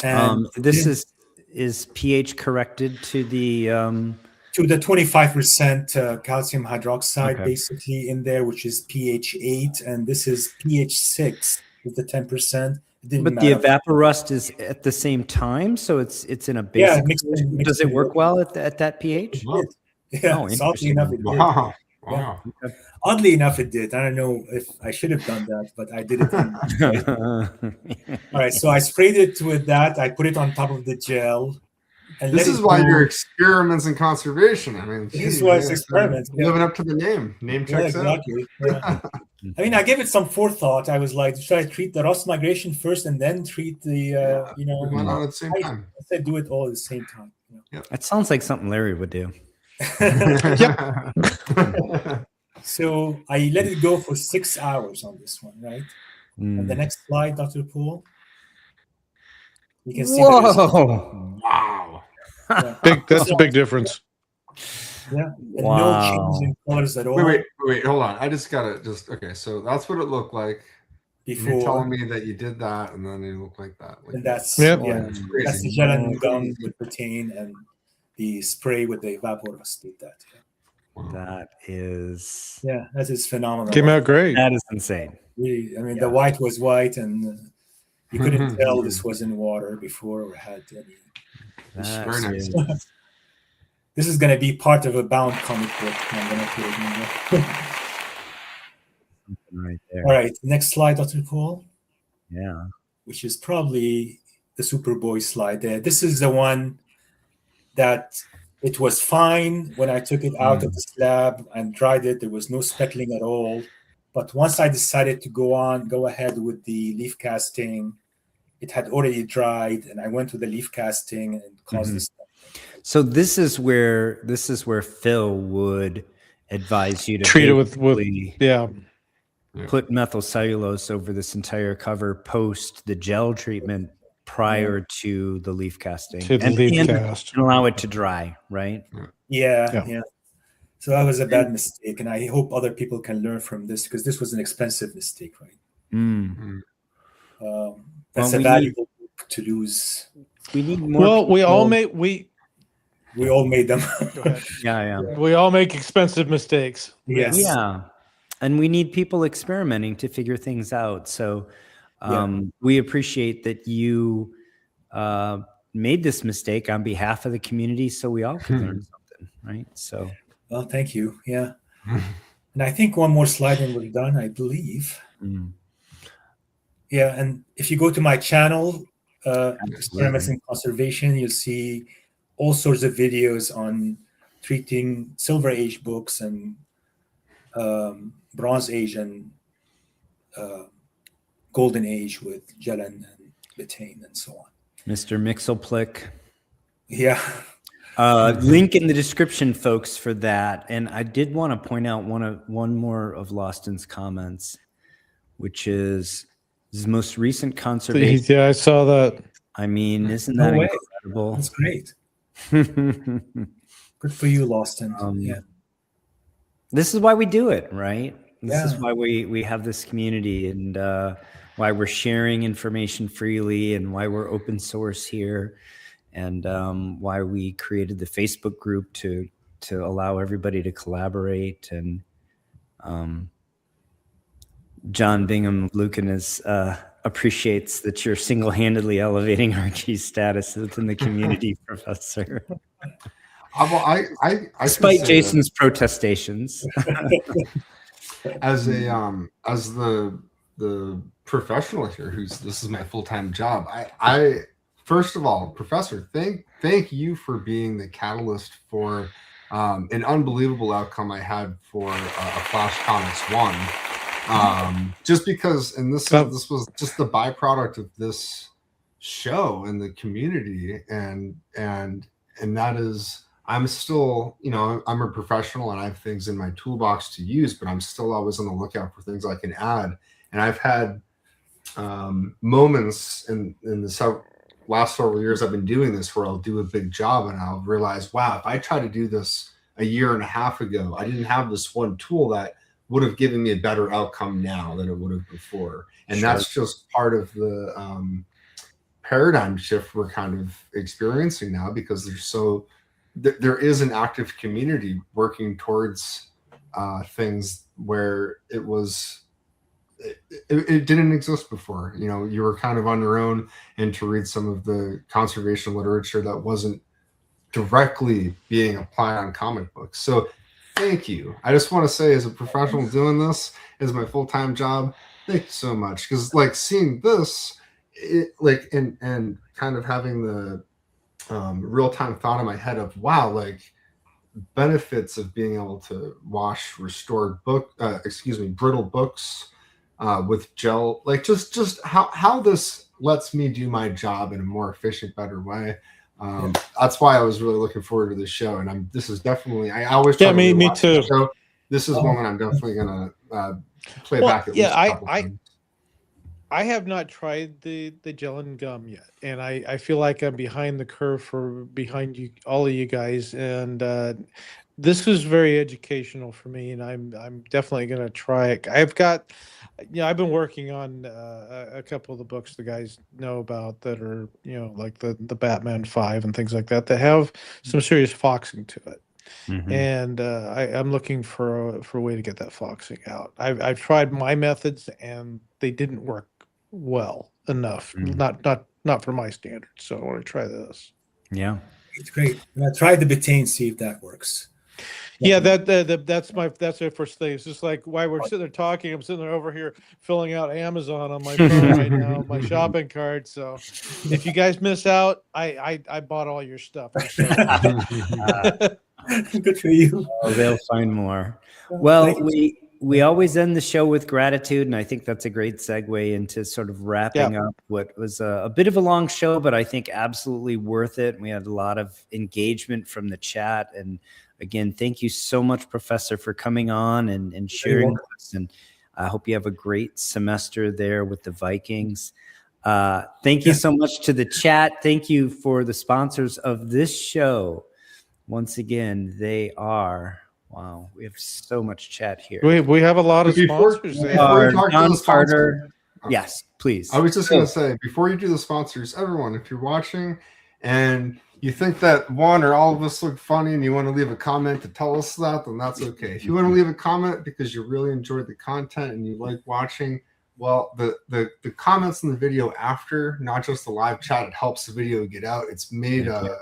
Speaker 4: And
Speaker 1: this is pH corrected to the
Speaker 4: 25% calcium hydroxide basically in there, which is pH 8, and this is pH 6 with the 10%.
Speaker 1: But the evaporust is at the same time, so it's in a basic.
Speaker 4: Mixed
Speaker 1: does it work well at that pH?
Speaker 4: Yeah, oddly enough, it did.
Speaker 3: Wow.
Speaker 4: Yeah. Oddly enough, it did. I don't know if I should have done that, but I did it. All right, so I sprayed it with that. I put it on top of the gel. And
Speaker 3: this is why your experiments in conservation. I mean,
Speaker 4: this was experiments.
Speaker 3: Living up to the name. Name checks out.
Speaker 4: Yeah. I mean, I gave it some forethought. I was like, should I treat the rust migration first and then treat the,
Speaker 3: why not at the same time?
Speaker 4: I said do it all at the same time.
Speaker 1: That sounds like something Larry would do.
Speaker 4: So I let it go for 6 hours on this one, right? And the next slide, Dr. Poole. You can see.
Speaker 3: Wow.
Speaker 4: Yeah.
Speaker 2: That's a big difference.
Speaker 4: Yeah. And no change in colors at all.
Speaker 3: Wait, hold on. I just gotta okay. So that's what it looked like before. You're telling me that you did that, and then it looked like that.
Speaker 4: And that's
Speaker 2: that's
Speaker 4: the Gellan Gum with protein, and the spray with the evaporust did that.
Speaker 1: That is
Speaker 4: that is phenomenal.
Speaker 2: Came out great.
Speaker 1: That is insane.
Speaker 4: Really, I mean, the white was white, and you couldn't tell this was in water before or had any.
Speaker 3: Very nice.
Speaker 4: This is going to be part of a bound comic book. I'm going to put it in there.
Speaker 1: Right there.
Speaker 4: All right, next slide, Dr. Paul.
Speaker 1: Yeah.
Speaker 4: Which is probably the Superboy slide there. This is the one that it was fine when I took it out of the slab and dried it. There was no speckling at all. But once I decided to go ahead with the leaf casting, it had already dried, and I went with the leaf casting and caused this.
Speaker 1: So this is where Phil would advise you to
Speaker 2: treat it with
Speaker 1: put methyl cellulose over this entire cover post the gel treatment prior to the leaf casting
Speaker 2: To the leaf
Speaker 1: and
Speaker 2: cast.
Speaker 1: allow it to dry, right?
Speaker 4: Yeah.
Speaker 2: Yeah.
Speaker 4: So that was a bad mistake, and I hope other people can learn from this because this was an expensive mistake, right?
Speaker 1: Mm.
Speaker 4: That's
Speaker 1: Well,
Speaker 4: a valuable book to lose.
Speaker 1: We need more.
Speaker 2: Well, we all
Speaker 1: people-
Speaker 2: make
Speaker 4: We all made them.
Speaker 2: Go ahead.
Speaker 1: Yeah.
Speaker 2: We all make expensive mistakes.
Speaker 4: Yes.
Speaker 1: Yeah. And we need people experimenting to figure things out. So
Speaker 4: Yeah.
Speaker 1: we appreciate that you made this mistake on behalf of the community so we all could learn something, right? So,
Speaker 4: Well, thank you. Yeah. And I think one more slide and we're done, I believe. Yeah. And if you go to my channel, Experiments in Conservation, you'll see all sorts of videos on treating Silver Age books and Bronze Age and Golden Age with Gellan and betaine and so on.
Speaker 1: Mr. Mixelplick.
Speaker 4: Yeah.
Speaker 1: Link in the description, folks, for that. And I did want to point out one more of Loston's comments, which is his most recent conservation.
Speaker 2: Yeah, I saw that.
Speaker 1: I mean, isn't
Speaker 4: No
Speaker 1: that
Speaker 4: way.
Speaker 1: incredible?
Speaker 4: That's great. Good for you, Loston. Yeah.
Speaker 1: This is why we do it, right? This is
Speaker 4: Yeah.
Speaker 1: why we have this community, and why we're sharing information freely, and why we're open source here, and why we created the Facebook group to allow everybody to collaborate. And John Bingham Lucan appreciates that you're single-handedly elevating RG's status within the community, Professor.
Speaker 3: I
Speaker 1: Despite
Speaker 3: could say
Speaker 1: Jason's protestations.
Speaker 3: as the professional here, this is my full-time job. I first of all, Professor, thank you for being the catalyst for an unbelievable outcome I had for a Flash Comics 1. Just because, and this was just the byproduct of this show and the community, and that is, I'm still, I'm a professional and I have things in my toolbox to use, but I'm still always on the lookout for things I can add. And I've had moments in the last several years I've been doing this where I'll do a big job and I'll realize, wow, if I tried to do this a year and a half ago, I didn't have this one tool that would have given me a better outcome now than it would have before. And that's just part of the paradigm shift we're kind of experiencing now, because there is an active community working towards things where it didn't exist before. You were kind of on your own, and to read some of the conservation literature that wasn't directly being applied on comic books. So thank you. I just want to say, as a professional doing this as my full-time job, thank you so much. Because seeing this, and kind of having the real-time thought in my head of, wow, benefits of being able to wash restored brittle books with gel, just how this lets me do my job in a more efficient, better way. That's why I was really looking forward to this show, and this is definitely, I always try to
Speaker 2: me
Speaker 3: rewatch
Speaker 2: too.
Speaker 3: the show. This is one that I'm definitely gonna play back at least a couple times.
Speaker 2: I have not tried the Gellan Gum yet, and I feel like I'm behind the curve behind you, all of you guys, and this was very educational for me, and I'm definitely going to try it. I've been working on a couple of the books the guys know about that are like the Batman 5 and things like that have some serious foxing to it.
Speaker 1: Mm-hmm.
Speaker 2: And I'm looking for a way to get that foxing out. I've tried my methods and they didn't work well enough. Not for my standards. So I want to try this.
Speaker 1: Yeah,
Speaker 4: it's great. And I tried the betaine, see if that works.
Speaker 2: Yeah, that's my first thing. It's just like while we're sitting there talking, I'm sitting there over here filling out Amazon on my phone right now, my shopping cart. So if you guys miss out, I bought all your stuff. I'm sorry.
Speaker 4: Good for you.
Speaker 1: Oh, they'll find more. Well, we always end the show with gratitude, and I think that's a great segue into sort of wrapping up what was a bit of a long show, but I think absolutely worth it. We had a lot of engagement from the chat, and again, thank you so much, Professor, for coming on and sharing with us. And I hope you have a great semester there with the Vikings. Thank you so much to the chat. Thank you for the sponsors of this show. Once again, they are, wow, we have so much chat here.
Speaker 2: We have a lot of
Speaker 3: Before-
Speaker 2: sponsors
Speaker 3: before
Speaker 2: there.
Speaker 3: you talk to
Speaker 1: Don
Speaker 3: the sponsor-
Speaker 1: Carter. Yes, please.
Speaker 3: I was just going to say, before you do the sponsors, everyone, if you're watching and you think that one or all of us look funny and you want to leave a comment to tell us that, then that's okay. If you want to leave a comment because you really enjoyed the content and you like watching, well, the comments in the video after, not just the live chat, it helps the video get out. It's made a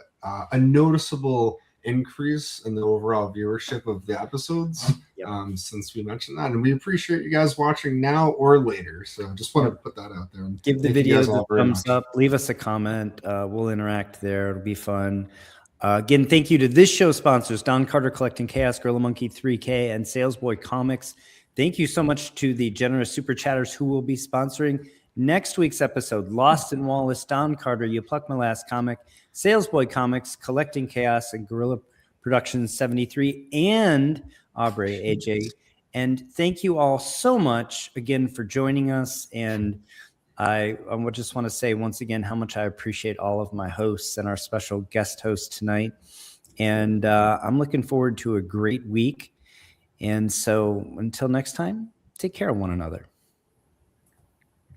Speaker 3: noticeable increase in the overall viewership of the episodes since we mentioned that, and we appreciate you guys watching now or later. So just want to put that out there. And
Speaker 1: Give the
Speaker 3: thank you
Speaker 1: video
Speaker 3: guys
Speaker 1: the
Speaker 3: all very
Speaker 1: thumbs
Speaker 3: much.
Speaker 1: up. Leave us a comment. We'll interact there. It'll be fun. Again, thank you to this show sponsors, Don Carter Collecting Chaos, Gorilla Monkey 3K, and Salesboy Comics. Thank you so much to the generous super chatters who will be sponsoring next week's episode. Lost in Wallace, Don Carter, You Pluck My Last Comic, Salesboy Comics, Collecting Chaos, and Gorilla Productions 73, and Aubrey AJ. And thank you all so much again for joining us. And I would just want to say once again how much I appreciate all of my hosts and our special guest host tonight. And I'm looking forward to a great week. And so until next time, take care of one another.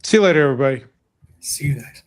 Speaker 2: See you later, everybody.
Speaker 4: See you guys.